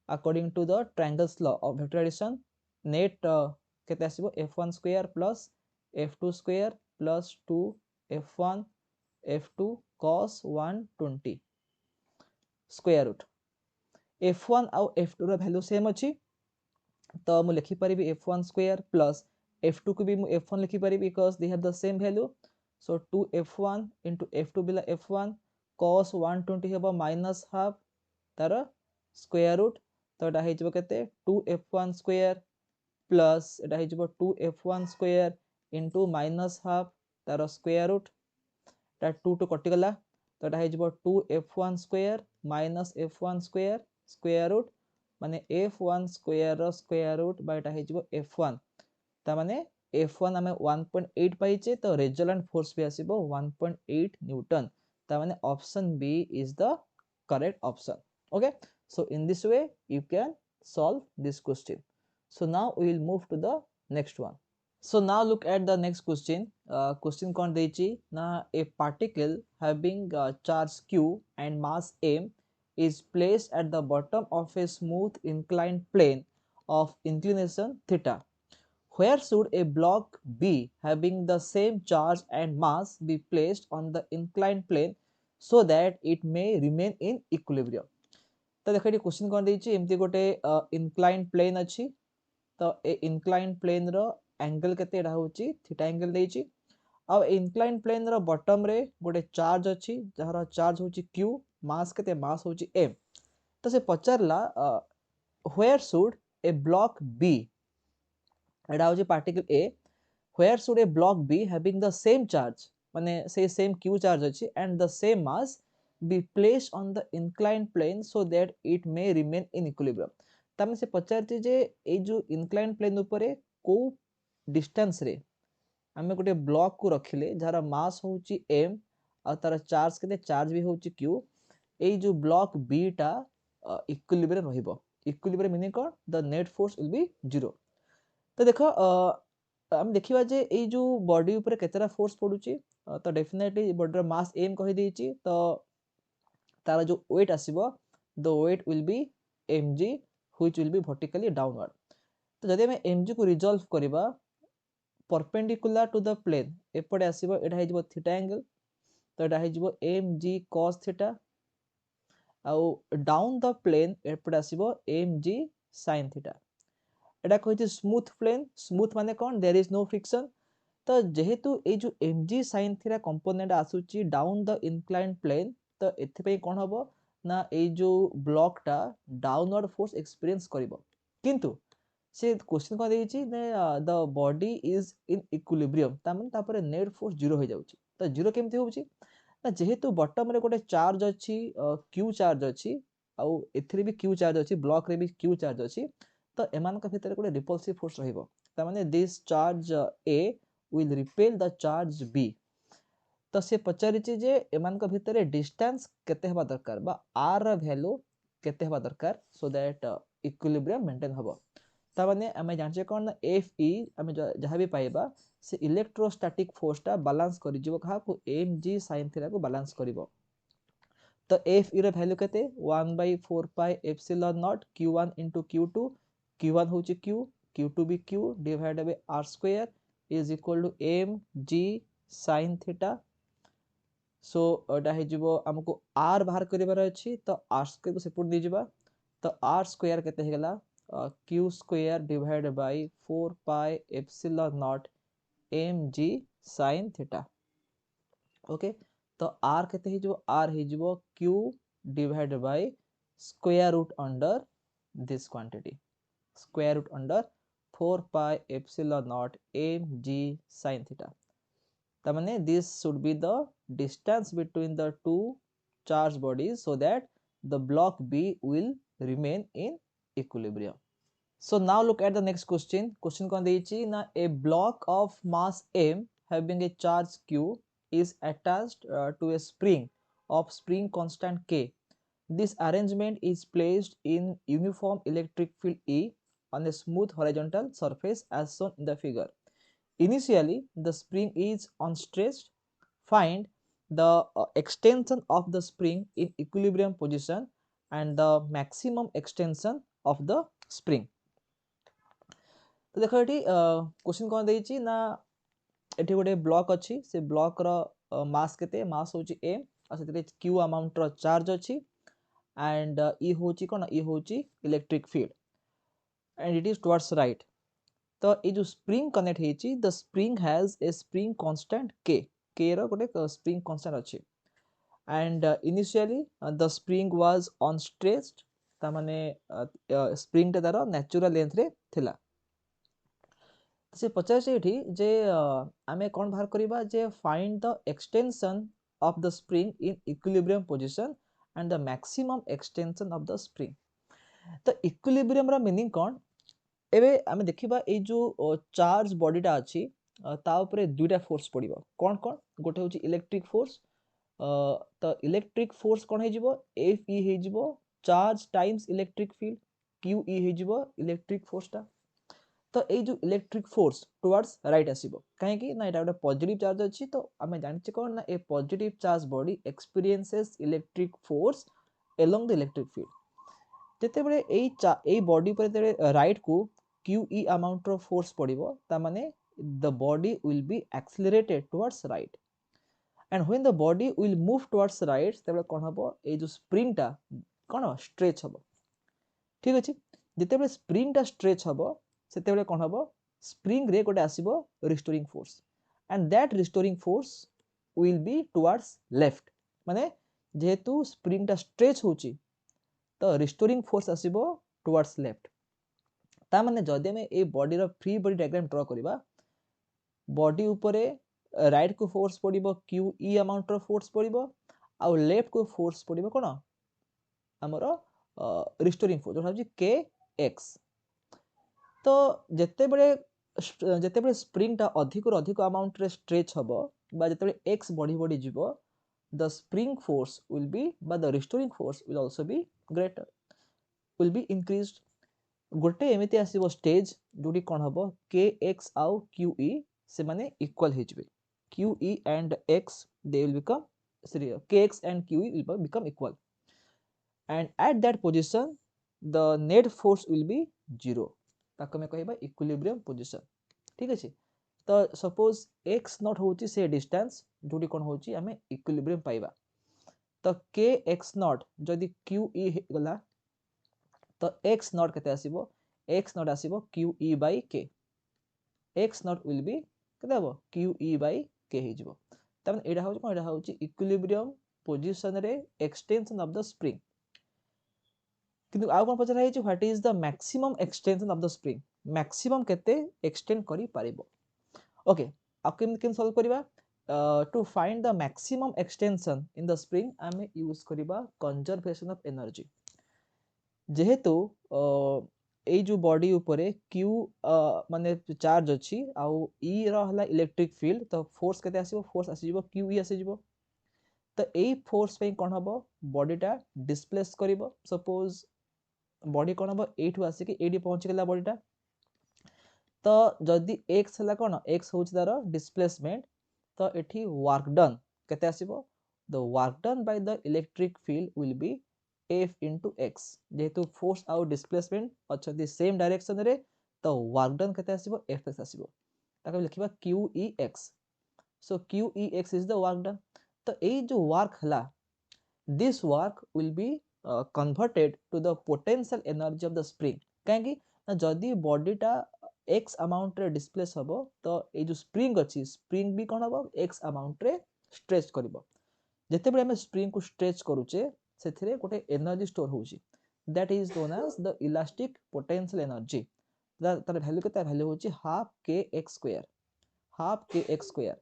according to the triangles law of vector addition net केते आसीबो F1 square plus F2 square plus 2 F1 F2 cos 120 square root F1 आउ F2 रो वैल्यू सेम अछि। तो मु लिखि परिबी F1 स्क्वायर प्लस F2 को भी मु F1 लिखि परिबी because they have the same value. So 2F1 into F2 बिला F1 cos 120 हेबो माइनस हाफ तार स्क्वायर रूट। तो एटा हेजिबो केते 2F1 स्क्वायर प्लस एटा हेजिबो 2F1 square into minus half तार स्क्वायर रूट एटा 2 टू कटि गला। तो एटा हेजिबो 2F1 square minus F1 square square root माने F1 square rho square root बा एटा हेजिबो F1 ता माने F1 हमें 1.8 पाइचे तो रिजल्टेंट फोर्स भी आसीबो 1.8 न्यूटन ता माने option B is the correct option. Okay so in this way you can solve this question. So now we will move to the next one. So now look at the next question. Question kon dechi na a particle having charge q and mass m is placed at the bottom of a smooth inclined plane of inclination theta. Where should a block B having the same charge and mass be placed on the inclined plane so that it may remain in equilibrium? तो देखो ये question कोन देछि एमती गोटे inclined plane अछि। तो ए inclined plane रो angle केते एटा होछि थीटा एंगल देछि। अब inclined plane रो बॉटम रे गोटे चार्ज अछि जहार चार्ज होछि q मास केते मास होछि m। तो से पचारला where should a block B एटा होछि particle A where should a block B having the same charge माने से सेम q चार्ज अछि and the same mass be placed on the inclined plane so that it may remain in equilibrium। तमे से पचारछि जे ए जो inclined plane ऊपर को distance रे हमें गोटे ब्लॉक को रखिले जार मास होछि m आ तार चार्ज केते चार्ज भी होछि q ए जो ब्लॉक B टा इक्विलिब्रियम रहिबो। Equilibrium meaning cone the net force will B 0। तो देखो हम देखिबा जे ए जो बॉडी ऊपर केतेरा फोर्स पडुची तो डेफिनेटली बॉडी रो मास m कहि देछि तो तार जो वेट आसीबो the weight will be mg which will be vertically downward. तो जदि हम mg को रिजॉल्व करिबा परपेंडिकुलर टू द प्लेन एपडे आसीबो एटा हेजिबो थीटा एंगल तो एटा हेजिबो mg cos थीटा आउ डाउन द प्लेन एपडे आसीबो mg sin थीटा। एटा कहिछि स्मूथ प्लेन स्मूथ माने कोन देयर इज नो फ्रिक्शन। तो जेहेतु ए जो mg sin थीटा कंपोनेंट आसुची डाउन द इंक्लाइंड प्लेन तो एथि पे कोन हबो ना ए जो ब्लॉक टा डाउनवर्ड फोर्स एक्सपीरियंस करिवो। किंतु से क्वेश्चन को देछि ने the body is in equilibrium ता माने तापर नेट फोर्स 0 हो जाउची। तो 0 केमति होउची ना जेहेतु बॉटम रे गोटे चार्ज अछि q चार्ज अछि आउ एथिरे भी q चार्ज अछि ब्लॉक रे भी q चार्ज अछि तो एमान का भितर गोटे रिपल्सिव फोर्स रहिबो ता माने this charge a will repel the charge b। तो से पचारिछि जे एमान का भितर डिस्टेंस केते हबा दरकार बा r रा वैल्यू केते हबा दरकार सो दैट इक्विलिब्रियम मेंटेन हबो। ता माने हमें जानचे कोन Fe हमें जहां भी पाइबा से इलेक्ट्रोस्टैटिक फोर्स टा बैलेंस करि जिवो कहा को mg sin थीटा को बैलेंस करिवो। तो Fe रो वैल्यू केते 1/4 pi epsilon not q1 into q2 q1 होची q q2 भी q divided by r square is equal to mg sin theta. So एटा हे जिवो हमको r बाहर करिवार अछि तो r स्क्वायर को सेपरेट दे जिबा तो r स्क्वायर केते हे गेला q square divided by 4 pi epsilon naught mg sin theta. Okay तो r केते हे जिवो r हे जिवो q डिवाइडेड बाय square root under this quantity square root under 4 pi epsilon naught mg sin theta. That means this should be the distance between the two charged bodies so that the block B will remain in equilibrium. So now look at the next question. Question kon deyichi na a block of mass m having a charge q is attached to a spring of spring constant k. This arrangement is placed in uniform electric field E on a smooth horizontal surface as shown in the figure. Initially, the spring is unstretched. Find the extension of the spring in equilibrium position and the maximum extension of the spring. तो देखो ये question कौन देइछि ना एठी गोटे block अछि से block रो मास केते मास होछि m आ सेते q अमाउंट रो चार्ज अछि एंड ई होछि कोन ई होछि electric field and it is towards right. तो ये जो स्प्रिंग कनेक्ट हेछि the spring has a spring constant k रो गोटे स्प्रिंग कांस्टेंट अछि and initially the spring was unstretched ता माने स्प्रिंग ता तार नेचुरल लेंथ रे थिला. से पचारे ये जे आमे कौन बाहर करिबा जे find the extension of the spring in equilibrium position and the maximum extension of the spring. तो इक्विलिब्रियम रा मीनिंग कौन एबे आमे देखिबा ए जो चार्ज बॉडीटा अछि ता ऊपर दुईटा फोर्स पड़िबो कौन कौन गोटे होची इलेक्ट्रिक फोर्स. तो इलेक्ट्रिक फोर्स कौन हे जिवो एफ ई हे जिवो charge times electric field Q E हे जिवो इलेक्ट्रिक फोर्सटा. तो ये जो इलेक्ट्रिक फोर्स टुवर्ड्स राइट आसीबो काहे कि ना एटा गोटे पॉजिटिव चार्ज अछि तो आमे जानिचे कोन ना a positive charge body experiences electric force along the electric field. जेते बेले ए बॉडी पर जेते राइट को QE अमाउंट रो फोर्स पड़िबो ता माने the body will be accelerated towards right and when the body will move towards right तेबे कोन हबो ए जो स्प्रिंग टा कोन स्ट्रेच हबो. ठीक अछि जेते बेले स्प्रिंग टा स्ट्रेच हबो सेते बेले कोन हबो स्प्रिंग रे गोटे आसीबो restoring force and that restoring force will be towards left. माने जेहेतु स्प्रिंग टा स्ट्रेच होची तो रिस्टोरिंग फोर्स आसीबो टुवर्ड्स लेफ्ट. ता माने जदि हमें ए बॉडी रो फ्री बॉडी डायग्राम ड्रा करिबा बॉडी ऊपरे राइट को फोर्स पड़िबो QE अमाउंट रो फोर्स पड़िबो आ लेफ्ट को फोर्स पड़िबो कोन हमरो रिस्टोरिंग फोर्स जो होची KX. तो जेते बेले स्प्रिंग टा अधिक रो अधिक अमाउंट रे स्ट्रेच हबो बा जेते बेले x बढ़ी बढ़ी जिवो the spring force will be बा the restoring force will also be greater will be increased. गोटे एमिति आसीबो स्टेज जोडी कोन हबो KX आउ QE से माने इक्वल हे जिवे QE and X they will become KX and QE will become equal and at that position the net force will be 0 ताको में कहबा इक्विलिब्रियम पोजीशन. ठीक अछि तो सपोज x नॉट होची से डिस्टेंस जोडी कोन होची हमें इक्विलिब्रियम पाइबा तो KX नॉट जदी QE गला तो x नॉट केते आसीबो x नॉट आसीबो QE by K. x naught will be केते हबो QE by K हे जिवो. त माने एडा होची कोन एडा होची इक्विलिब्रियम पोजीशन रे एक्सटेंशन ऑफ द स्प्रिंग. किंतु आउ कोन पचरा हेची what is the maximum extension of the spring maximum केते एक्सटेंड करि पारिबो. ओके आ केम सॉल्व करिबा to find the maximum extension in the spring आमे यूज करिबा कंजर्वेशन ऑफ एनर्जी. जेहेतु ए जो बॉडी ऊपर Q माने चार्ज अछि आउ E रो हला इलेक्ट्रिक फील्ड तो फोर्स केते आसीबो फोर्स आसी जिवो QE आसी जिवो. तो ए फोर्स पे कोन हबो बॉडीटा डिस्प्लेस करिवो सपोज बॉडी कोन हबो एठु आसी कि एडी पहुंची गेला बॉडीटा. तो जदी x हला कोन x होची तार डिस्प्लेसमेंट तो एठी वर्क डन केते आसीबो the work done by the electric field will be F into x जेहेतु फोर्स आउ डिस्प्लेसमेंट अछथि सेम डायरेक्शन रे तो वर्क डन केते आसीबो Fx आसीबो ताको लिखिबा QEX. So QEX is the work done. तो ए जो वर्क हला this work will be converted to the potential energy of the spring. काहेकि जदी बॉडीटा x अमाउंट रे डिस्प्लेस हबो तो ए जो स्प्रिंग अछि स्प्रिंग भी कोन हबो x अमाउंट रे स्ट्रेच करिवो. जेते बेले हम स्प्रिंग को स्ट्रेच करूचे सेथिरे गोटे एनर्जी स्टोर होउची that is known as the elastic potential energy. तार वैल्यू केते वैल्यू होची half K X square, half K X square.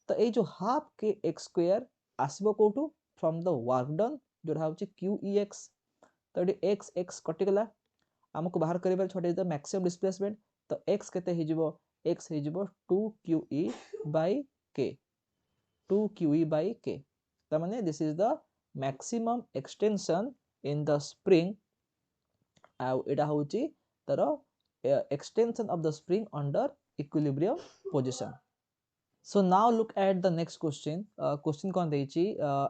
तो ये जो हाफ के एक्स स्क्वायर आसीबो कोठू फ्रॉम द वर्क डन जोटा होची क्यू ई एक्स। तो ये एक्स एक्स कटिगला हमको बाहर करिबार छोटे द मैक्सिमम डिस्प्लेसमेंट। तो एक्स केते हे जिवो, एक्स हे जिवो 2qe bye k, 2qe bye k। त माने this is the maximum extension in the spring. आ एटा होची तर extension of the spring under equilibrium position. So now look at the next question. Question kon deyichi,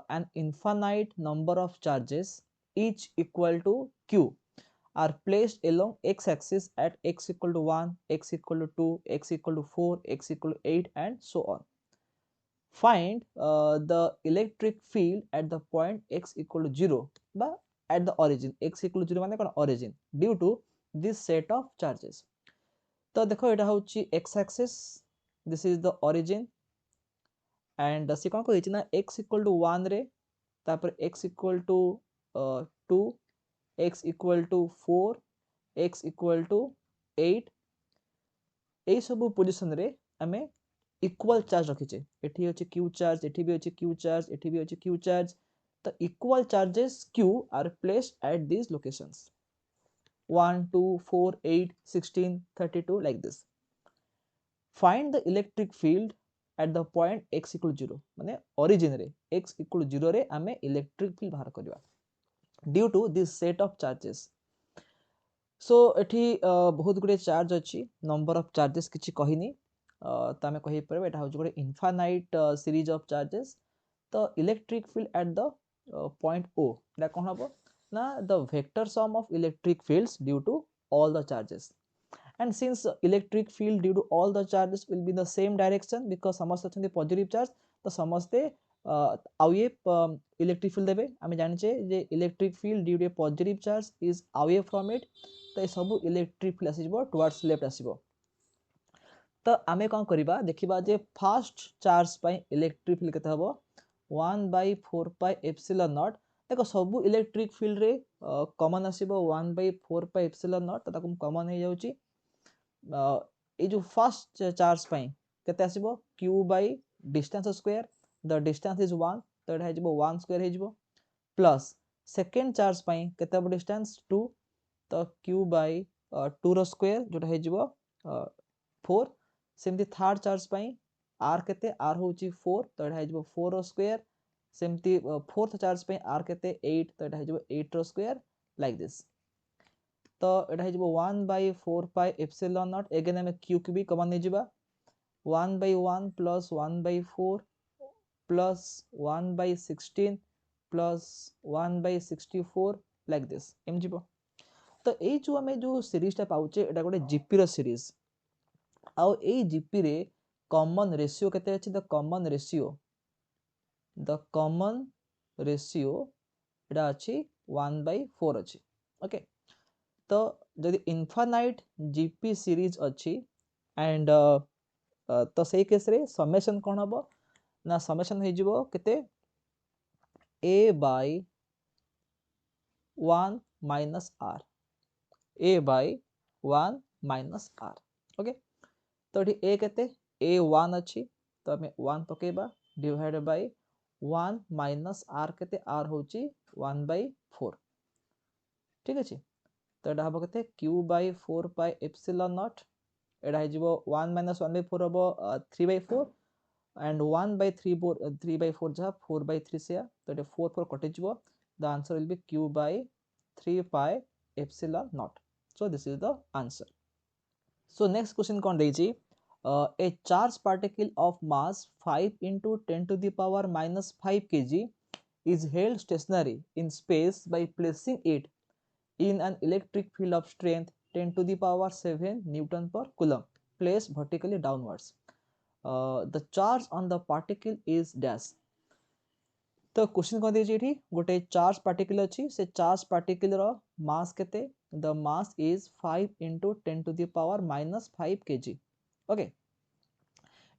an infinite number of charges each equal to q are placed along x axis at x equal to 1, x equal to 2, x equal to 4, x equal to 8 and so on. Find the electric field at the point x equal to 0 ba at the origin, x equal to 0 mane kon origin, due to this set of charges. तो देखो एटा होची x axis, this is the origin and सी कोन कहिछि ना x equal to 1 रे, तापर x equal to 2, x equal to 4, x equal to 8 ए सब position रे हमें equal charge रखिचे। एठी होची q चार्ज, एठी भी होची q चार्ज, एठी भी होची q चार्ज। तो equal charges q are placed at these locations 1 2 4 8 16 32 like this. Find the electric field at the point x equal to 0 माने origin रे x equal to 0 रे आमे electric field बाहर करबा due to this set of charges. So एठी बहुत गुडे charge अछि, नंबर ऑफ चार्जेस किछि कहिनी, त आमे कहि परबे एटा होछ गुडे इनफाइनाइट सीरीज ऑफ चार्जेस। तो electric field at the point O एटा कोन हबो ना the vector sum of electric fields due to all the charges. And since electric field due to all the charges will be in the same direction because समस्त अछंती positive charge, तो समस्ते आउ ये electric field देबे। आमे जानिचे जे electric field due to positive charge is away from it, तो ये सब इलेक्ट्रिक फील्ड आसीबो टुवर्ड्स लेफ्ट आसीबो। तो आमे कोन करिबा देखिबा जे फर्स्ट चार्ज पय इलेक्ट्रिक फील्ड केते हबो 1/4 पाई एप्सिलॉन नॉट। देखो सब इलेक्ट्रिक फील्ड रे कॉमन आसीबो 1/4 पाई एप्सिलॉन नॉट, तो ताकू कॉमन हे जाउची। ये जो फर्स्ट चार्ज पई केते आसीबो q bye distance square, the distance is 1 तो एटा हे जिवो 1 स्क्वायर हे जिवो, प्लस सेकंड चार्ज पई केते हबो डिस्टेंस 2 तो q बाय 2 रो स्क्वायर जोटा हे जिवो 4। सेमती थर्ड चार्ज पई r केते r होची 4 तो एटा हे जिवो 4 रो स्क्वायर। सेमती फोर्थ चार्ज पई r केते 8 तो एटा हे जिवो 8 रो स्क्वायर लाइक दिस। तो एटा हे जिवो 1/4 पाई एप्सिलॉन नॉट, अगेन हमें q की भी कॉमन नै जिबा 1/1 plus 1/4 plus 1/16 plus 1/64 like this एम जिवो। तो ए जो हमें जो सीरीज टा पाउचे एटा गोटे जीपी रो सीरीज। आउ ए जीपी रे कॉमन रेशियो केते अछि, द कॉमन रेशियो एटा अछि 1/4 अछि। ओके, तो जदि इनफाइनाइट जीपी सीरीज अछि एंड तो सही केस रे समेशन कोन हबो ना समेशन हे जिवो केते a by 1 minus r, a by 1 minus r। Okay, तो एठी a केते a 1 अछि तो हमें 1 पकेबा डिवाइड बाय 1 minus r केते r होची 1/4। ठीक अछि, तो एटा हबो केते q बाय 4 पाई एप्सिलॉन नॉट, एटा हे जिवो 1 minus 1/4 हबो 3/4 and 1/3 जहा 4/3 से तो एटा 4 4 कटि जिवो, the answer will B q by 3 pi epsilon naught। So this is the answer। So next question kon deji, a charged particle of mass 5 into 10 to the power minus 5 kg is held stationary in space by placing it in an electric field of strength 10 to the power 7 Newton per coulomb placed vertically downwards। The charge on the particle is dash। तो question कोन देछि एठी गोटे charge particle अछि, से charge particle रो मास केते, the mass is 5 into 10 to the power minus 5 kg। Okay,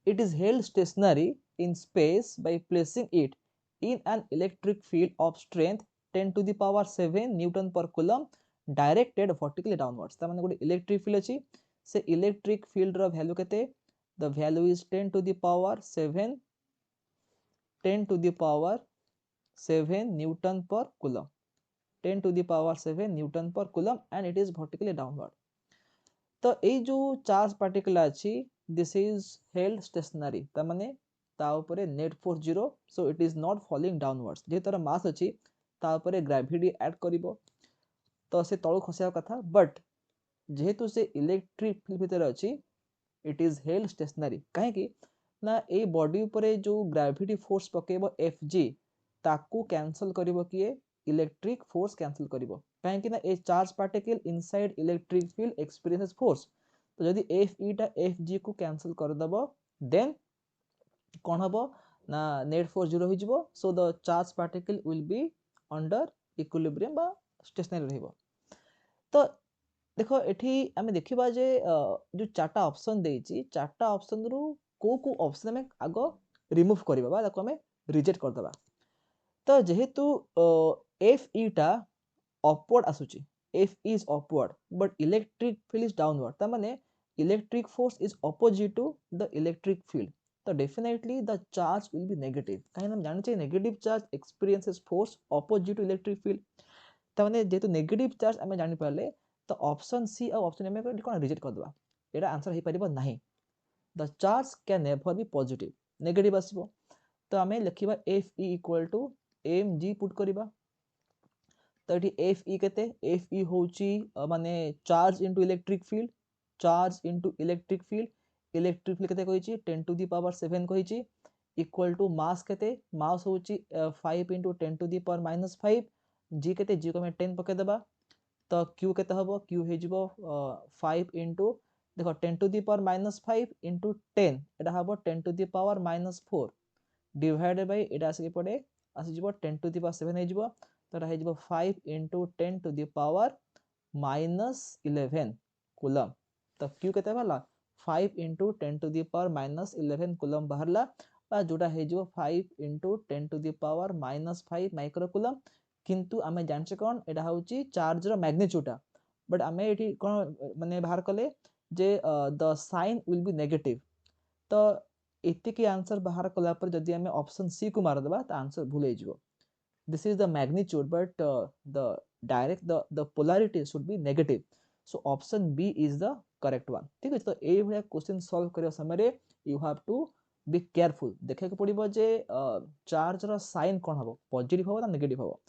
it is held stationary in space by placing it in an electric field of strength 10 to the power 7 Newton per coulomb directed vertically downwards। त माने गोटे electric field अछि से electric field रो value केते the value is 10 to the power 7 10 to the power 7 newton per coulomb 10 to the power 7 newton per coulomb and it is vertically downward. तो ये जो चार्ज पार्टिकल अच्छी दिस इज हेल्ड स्टेशनरी ता माने ता ऊपर net force 0 so it is not falling downwards जे तार मास अच्छी ता ऊपर ग्रेविटी ऐड करिवो तो से तळु खसिया कथा बट जेहेतु से इलेक्ट्रिक फील्ड भीतर अच्छी इट इज हेल्ड स्टेशनरी काहे कि ना ए बॉडी ऊपर जो ग्रेविटी फोर्स पकेबो Fg ताकू कैंसल करिवो किए इलेक्ट्रिक फोर्स कैंसल करिवो काहे कि ना a charge particle inside electric field experiences force तो जदि Fe टा Fg को कैंसल कर दबो देन कोन हबो ना नेट फोर्स 0 हो जिवो so the charge particle will be under equilibrium बा स्टेशनरी रहइबो। तो देखो एठी आमे देखिबा जे जो चारटा ऑप्शन देइची चारटा ऑप्शन रु को ऑप्शन में आगो रिमूव करबा बा ताको हमें रिजेक्ट कर दबा। तो जेहेतु एफ ईटा अपवर्ड आसुची F is upward but electric field is downward ता माने electric force is opposite to the electric field तो definitely the charge will be negative काहे हम जानि छै negative charge experiences force opposite to electric field ता माने जेतु नेगेटिव चार्ज हमें जानि पाले तो ऑप्शन सी और ऑप्शन ए में कोन रिजेक्ट कर दबा एटा आंसर हे परिबो नाही the charge can never be positive negative आसीबो तो हमें लिखिबा F E equal to M G put करिबा तो एठी एफ ई केते एफ ई होची माने चार्ज इनटू इलेक्ट्रिक फील्ड केते कहिची 10 टू द पावर 7 कहिची इक्वल टू मास केते मास होची 5 into 10 to the power -5 G केते जी को मैं 10 पके देबा तो q केते हबो q हे जिवो 5 इनटू देखो 10 टू द पावर -5 इनटू 10 एटा हबो 10 to the power -4 divided by एटा आसी पड़े आसी जिवो 10 टू द पावर 7 हे जिवो तो एटा हे जिवो 5 into 10 to the power -11 coulomb तो q केते भला 5 into 10 to the power -11 coulomb बाहरला बा जोटा हे जिवो 5 into 10 to the power -5 microcoulomb किंतु आमे जानछे कोन एटा होची चार्ज रो मैग्नीट्यूड बट आमे एठी कोन माने बाहर कले जे the sign will be negative तो एति की आंसर बाहर कला पर जदि हमें ऑप्शन सी को मार देबा त आंसर भूल हे जिवो this is the magnitude but the direct the polarity should be negative so option B is the correct one ठीक है तो ए भलिया क्वेश्चन सॉल्व करिया समय you have to be careful देखे को पड़िबो जे चार्ज रो साइन कोन हबो पॉजिटिव हबो ना नेगेटिव हबो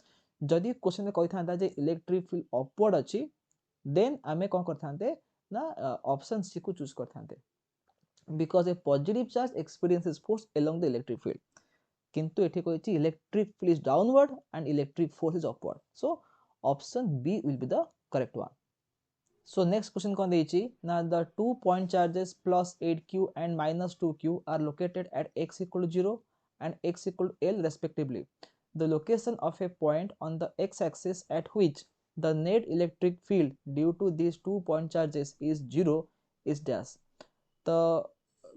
जदि क्वेश्चन में कहि थांता जे इलेक्ट्रिक फील्ड अपवर्ड अछि देन आमे कोन करथांते ना ऑप्शन सी को choose करथांते because a positive charge experiences force along the electric field किंतु एठी कहिछि electric field is downward and electric force is upward so option B will be the correct one so next question kon deyichi na the 2 point charges plus 8q and minus 2q are located at x equal to 0 and x equal to L respectively the location of a point on the x axis at which the net electric field due to these 2 point charges is 0 is dash तो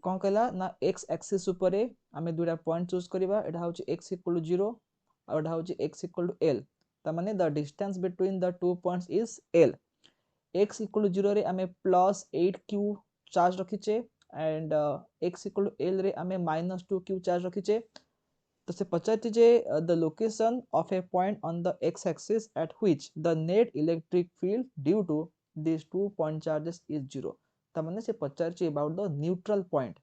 कौन कहला ना x axis ऊपर आमे दुटा point choose करिबा एटा होची x equal to 0 और एटा होची x इक्वल टू l त माने the distance between the two points is l x equal to 0 रे आमे प्लस 8q चार्ज रखिचे and x equal to l रे आमे -2q चार्ज रखिचे तो से पचाती जे the location of a point on the x axis at which the net electric field due to this two point charges is 0 तामाने से पचारची अबाउट द न्यूट्रल पॉइंट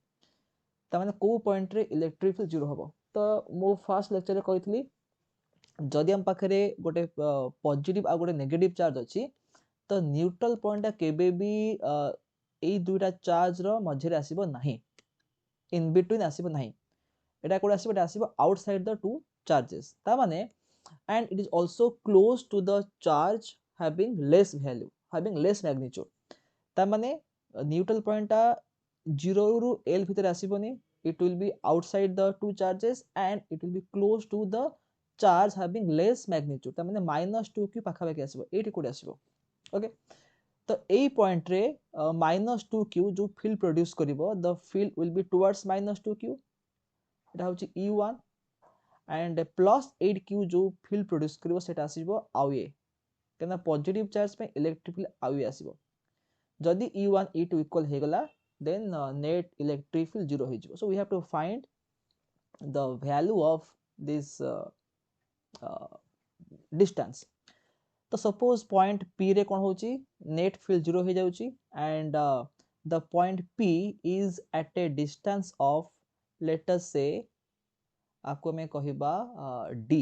तामाने को पॉइंट रे इलेक्ट्रिक फील्ड 0 हबो तो मो फर्स्ट लेक्चर रे कहितली जदि हम पाखरे गोटे पॉजिटिव आ गोटे नेगेटिव चार्ज अछि तो न्यूट्रल पॉइंट केबे भी एई दुटा चार्ज रो मध्य रे आसीबो नाही इन बिटवीन आसीबो नाही एटा कोड आसीबो एटा आसीबो आउटसाइड द टू चार्जेस ता माने and it is also close to the charge having less value having less magnitude ता माने न्यूट्रल पॉइंट 0 रु L भितर आसीबोनी it will be outside the two charges and it will be close to the charge having less magnitude ता माने -2q पाखा पाखी आसीबो एठी code आसीबो okay तो एई पॉइंट रे -2q जो फील्ड प्रोड्यूस करिवो the field will be towards -2q एटा होची E1 एंड +8q जो फील्ड प्रोड्यूस करिवो सेटा आसीबो आउ ए केना पॉजिटिव चार्ज पे इलेक्ट्रिक फील्ड आउ ए आसीबो जदि E1 E2 इक्वल हो गला देन नेट इलेक्ट्रिक फील्ड 0 हो जिवो. So we have to find the value of this distance. तो suppose point P रे कौन होची net field 0 हो जाउची and the point P is at a distance of let us say आपको मैं कहिबा D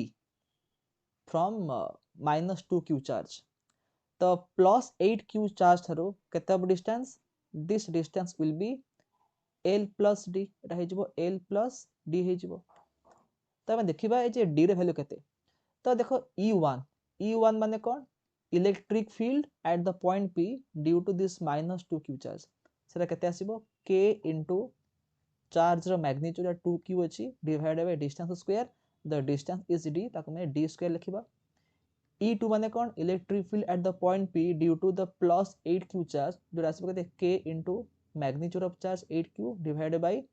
from -2q charge. The plus 8q charge थारो केते distance? This distance will be L plus D. एटा हे जिवो L plus D हे जिवो. तो हम देखिबा ए जे D रे वैल्यू केते. तो देखो E1 माने कौन electric field at the point P due to this -2q charge सेटा केते आसीबो K इनटू चार्ज रो मैग्नीट्यूड 2q अछि divided by distance square the distance is D ताको मैं D स्क्वायर लिखिबा. E2 माने कौन electric field at the point P due to the plus 8q charge जो आसीबो केते K into magnitude of charge 8q divided by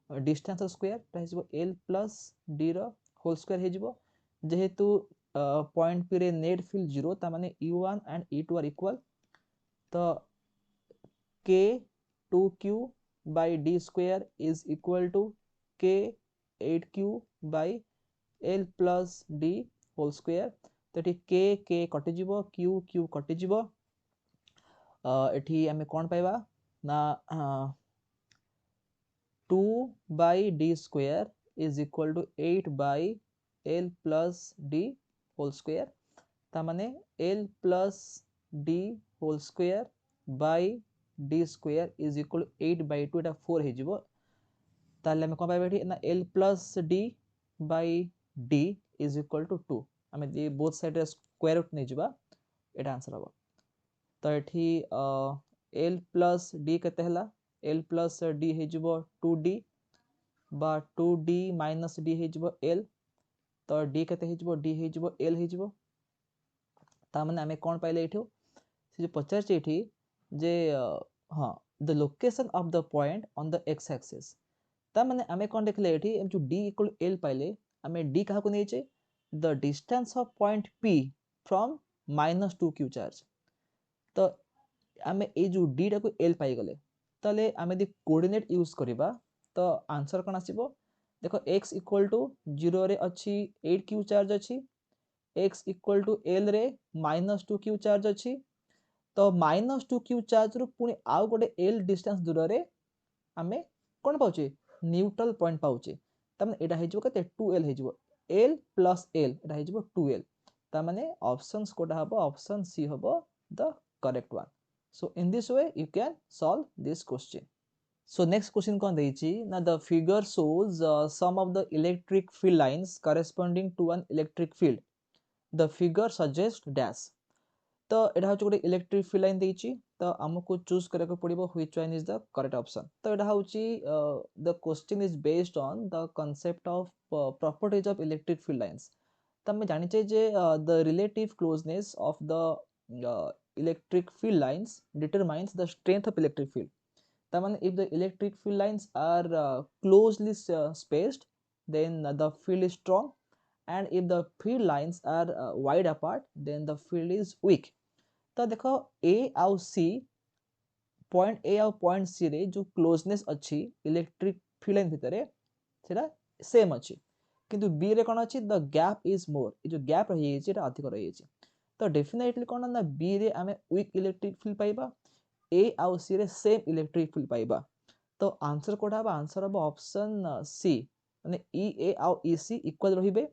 distance square ताहिबो L plus D रो whole square हे जिवो जेहेतु पॉइंट P रे नेट फील्ड 0 ता माने E1 and E2 are equal to K 2q by D square is equal to K 8q by L plus D whole square. तो एठी K कटि जिवो Q कटि जिवो एठी हमें कोन पाइबा ना 2 by D square is equal to 8 by L plus D whole square. ता माने L plus D whole square by D square is equal to 8 by 2 एटा 4 हे जिवो ताले हमें कोन पाइबा एठी ना L plus D by D is equal to 2 हमें they both side रे स्क्वायर रूट नै जिबा एटा आंसर हबो. तो एठी L plus D केते हला L plus D हे जिवो 2D बा 2D minus D हे जिवो L तो D केते हे जिवो D हे जिवो L हे जिवो ता माने हमें कोन पाइले एठो से जो पचार चे एठी जे हां the location of the point on the x axis ता माने हमें कोन देखले एठी जो D इक्वल L पाइले हमें D कहा को नेचे the distance of point P from -2q charge तो हमें ए जो D टा को L पाई गले तले हमें दि कोऑर्डिनेट यूज करबा तो आंसर कोन आसीबो देखो x इक्वल टू 0 रे अछि 8q चार्ज अछि x इक्वल टू L रे -2q चार्ज अछि तो -2q चार्ज रु पुनी आउ गोटे L डिस्टेंस दूर रे हमें कोन पाउचे न्यूट्रल पॉइंट पाउचे त माने एटा हे जिवो कते 2L हे जिवो L plus L एटा हे जिवो 2L त माने ऑप्शंस कोटा हबो ऑप्शन सी हबो the correct one. So in this way you can solve this question. So next question kon deichi na the figure shows some of the electric field lines corresponding to an electric field. The figure suggests dash. तो एटा होची गोटे electric field line देइची तो हमको choose करे को पड़िबो which one is the correct option. तो एटा होची the question is based on the concept of properties of electric field lines. तो हम जानि छै जे the relative closeness of the electric field lines determines the strength of electric field. That means if the electric field lines are closely spaced, then the field is strong, and if the field lines are wide apart, then the field is weak. तो देखो A आउ C point A आउ point C रे जो closeness अछि electric field line भितरे सेटा same अछि किंतु B रे कोन अछि द गैप इज मोर ए जो गैप रहि अछि एटा अधिक रहि अछि तो डेफिनेटली कोन ना B रे हमें वीक इलेक्ट्रिक फील्ड पाइबा A आउ C रे सेम इलेक्ट्रिक फील्ड पाइबा तो आंसर कोटा बा आंसर अब ऑप्शन C माने EA आउ EC इक्वल रहिबे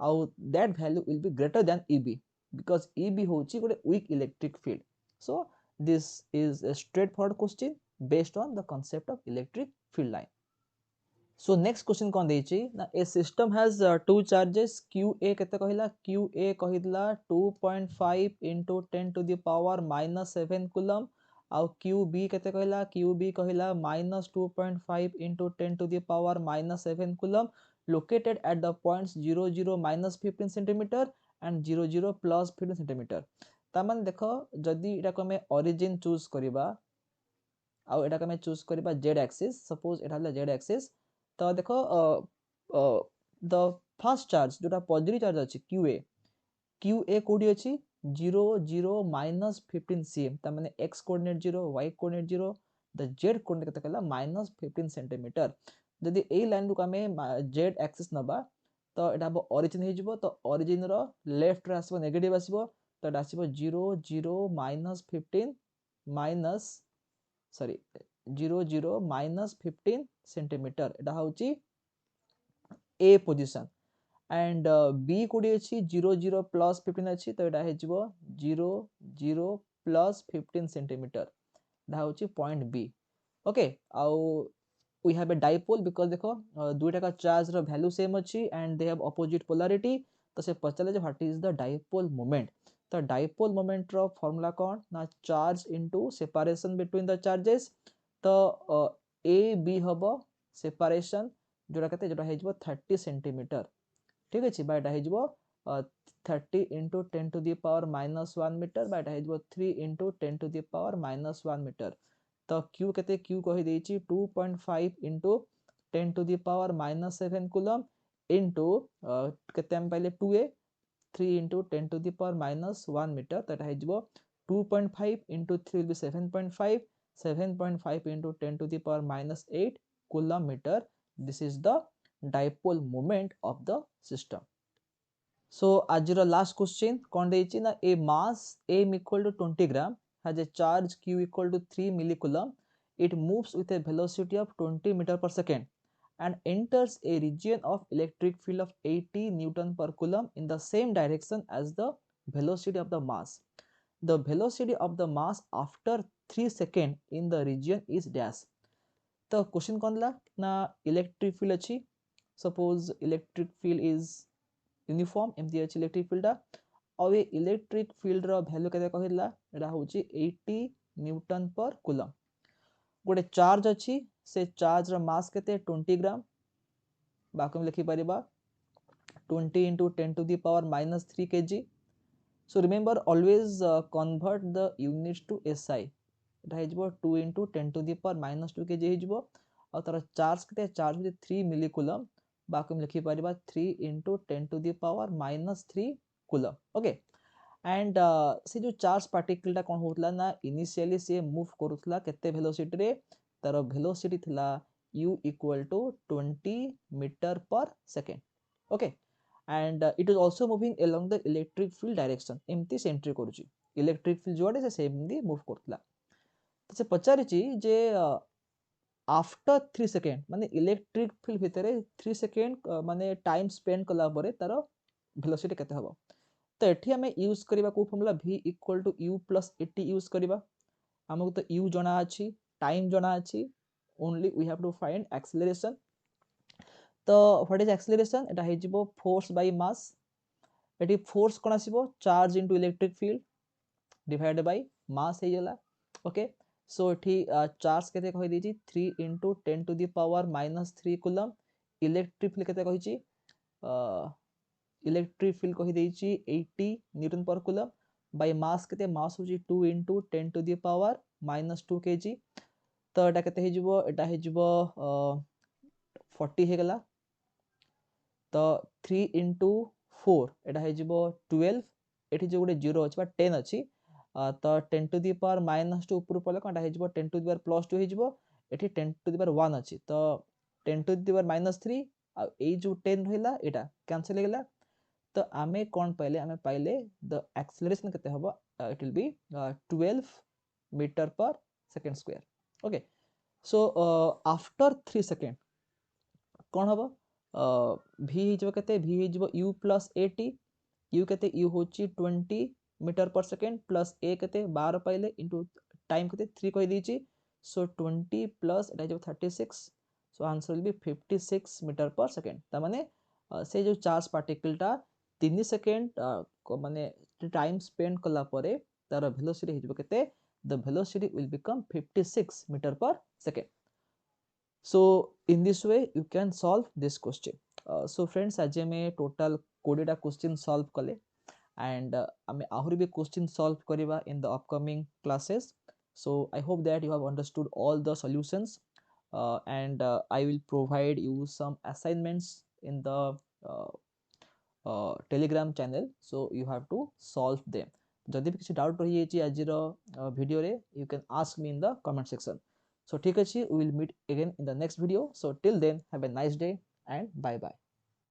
आउ that value will be greater than EB because EB होची गोटे weak electric field. So this is a straightforward question based on the concept of electric field line. So next question kon देइची ना a system has two charges QA केते कहिला QA कहिदला 2.5 into 10 to the power -7 coulomb आउ QB केते कहिला QB कहिला -2.5 into 10 to the power -7 coulomb located at the points 0 0 -15 centimeter and 0 0 plus 15 centimeter. ता मान देखो जदी एटा को हमें origin चूज करबा आउ एटा को हमें चूज करबा z axis suppose एटा हला z axis तो देखो द फर्स्ट चार्ज जोटा पॉजिटिव चार्ज अछि QA कोडी अछि 0 0 minus 15 cm ता माने x coordinate 0 y coordinate 0 the z coordinate केते कहला minus 15 सेंटीमीटर जदि ए लाइन को हमें z एक्सिस नबा तो एटा अब ओरिजिन हे जिवो तो ओरिजिन रो लेफ्ट रे आसीबो नेगेटिव आसीबो तो एटा आसीबो 0 0 minus 15 minus sorry 0 0 minus 15 centimetre एटा होची ए पोजीशन एंड बी कोडी अछि 0 0 plus 15 अछि तो एटा हे जिवो 0 0 plus 15 सेंटीमीटर एटा होची पॉइंट बी ओके आउ we have a dipole because देखो दुईटा का चार्ज रो वैल्यू सेम अछि and they have opposite polarity तो से पचले जे what is the dipole moment तो डाइपोल मोमेंट रो फार्मूला कोन ना charge into separation between the charges तो ए बी हबो सेपरेशन जोटा कते जोटा हे जिवो 30 सेंटीमीटर ठीक अछि बाय एटा हे जिवो 30 into 10 to the power minus 1 metre by एटा हे जिवो 3 into 10 to the power minus 1 metre तो q केते q कहि देछि 2.5 into 10 to the power minus 7 coulomb into केते हम पहले 2a 3 into 10 to the power minus 1 metre तो एटा हे जिवो 2.5 into 3 will be 7.5 7.5 into 10 to the power minus 8 coulomb meter this is the dipole moment of the system so ajiro last question kon deछि na a mass m equal to 20 gram has a charge q equal to 3 millicoulomb it moves with a velocity of 20 meter per second and enters a region of electric field of 80 newton per coulomb in the same direction as the velocity of the mass the velocity of the mass after 3 seconds in the region is dash तो question कौन ला ना electric field अछि suppose electric field is uniform एमती अछि electric field और ये electric field रो value केते कहिला एटा होची 80 न्यूटन पर कूलम गोटे चार्ज अछि से चार्ज रो मास केते 20 ग्राम बाकी में लिखि परिबा 20 into 10 to the power minus 3 kg so remember always convert the units to SI एटा हे जिवो 2 into 10 to the power minus 2 kg हे जिवो और तार चार्ज केते चार्ज होची 3 मिली कूलम बाकी में लिखि परिबा 3 into 10 to the power minus 3 coulomb okay and से जो चार्ज पार्टिकल टा कोन होतला ना इनिशियली से मूव करूतला केते वेलोसिटी रे तार वेलोसिटी थिला u equal to 20 metre per second okay and it is also moving along the electric field direction एमती से एंट्री करूची इलेक्ट्रिक फील्ड जोडे से सेमली मूव करतला तो से पचारिची जे आफ्टर 3 सेकंड माने इलेक्ट्रिक फील्ड भितरे 3 सेकंड माने टाइम स्पेंड कला परे तार वेलोसिटी केते हबो तो एठी हमें यूज करिबा को formula v equal to u plus 80 use करिबा हमको तो u जणा अछि टाइम जणा अछि only we have to find acceleration तो व्हाट इज एक्सेलरेशन एटा हे जिवो फोर्स बाय मास एठी फोर्स कोन आसीबो charge into electric field divided by mass हे गेला ओके सो एठी चार्ज केते कहि देछि 3 into 10 to the power minus 3 coulomb electric field केते कहिछि इलेक्ट्रिक फील्ड कहि देछि 80 Newton per coulomb by mass केते मास होछि 2 into 10 to the power minus 2 kg तो एटा केते हे जिवो एटा हे जिवो 40 हे गेला तो 3 into 4 एटा हे जिवो 12 एठी जे गोटे 0 अछि बा 10 अछि तो 10 to the power minus 2 ऊपर पले कोनटा हे जिवो 10 to the power plus 2 हे जिवो एठी 10 to the power 1 अछि तो 10 to the power minus 3 आ ए जो 10 रहिला एटा कैंसिल हे गेला तो आमे कोन पाइले आमे पाइले द एक्सेलरेशन केते हबो it will be 12 metre per second square okay so after 3 second कोन हबो v हिजबो केते v हिजबो u plus 80 u केते u होची 20 metre per second plus a केते 12 पाइले इनटू टाइम केते 3 कहि दिछि सो 20 प्लस एटा जो 36 so answer will be 56 metre per second ता माने से जो चार्ज पार्टिकल टा 3 सेकंड माने टाइम स्पेंड कला परे तार वेलोसिटी हिजबो केते the velocity will become 56 metre per second so in this way you can solve this question so friends आज में total 20 टा क्वेश्चन सॉल्व कले and आमे आहुरी भी क्वेश्चन सॉल्व करिबा in the upcoming classes so I hope that you have understood all the solutions and I will provide you some assignments in the telegram channel so you have to solve them जदि भी किसी doubt रही जाइए आज video रे you can ask me in the comment section. So ठीक अच्छे, we will meet again in the next video. So till then have a nice day and bye bye.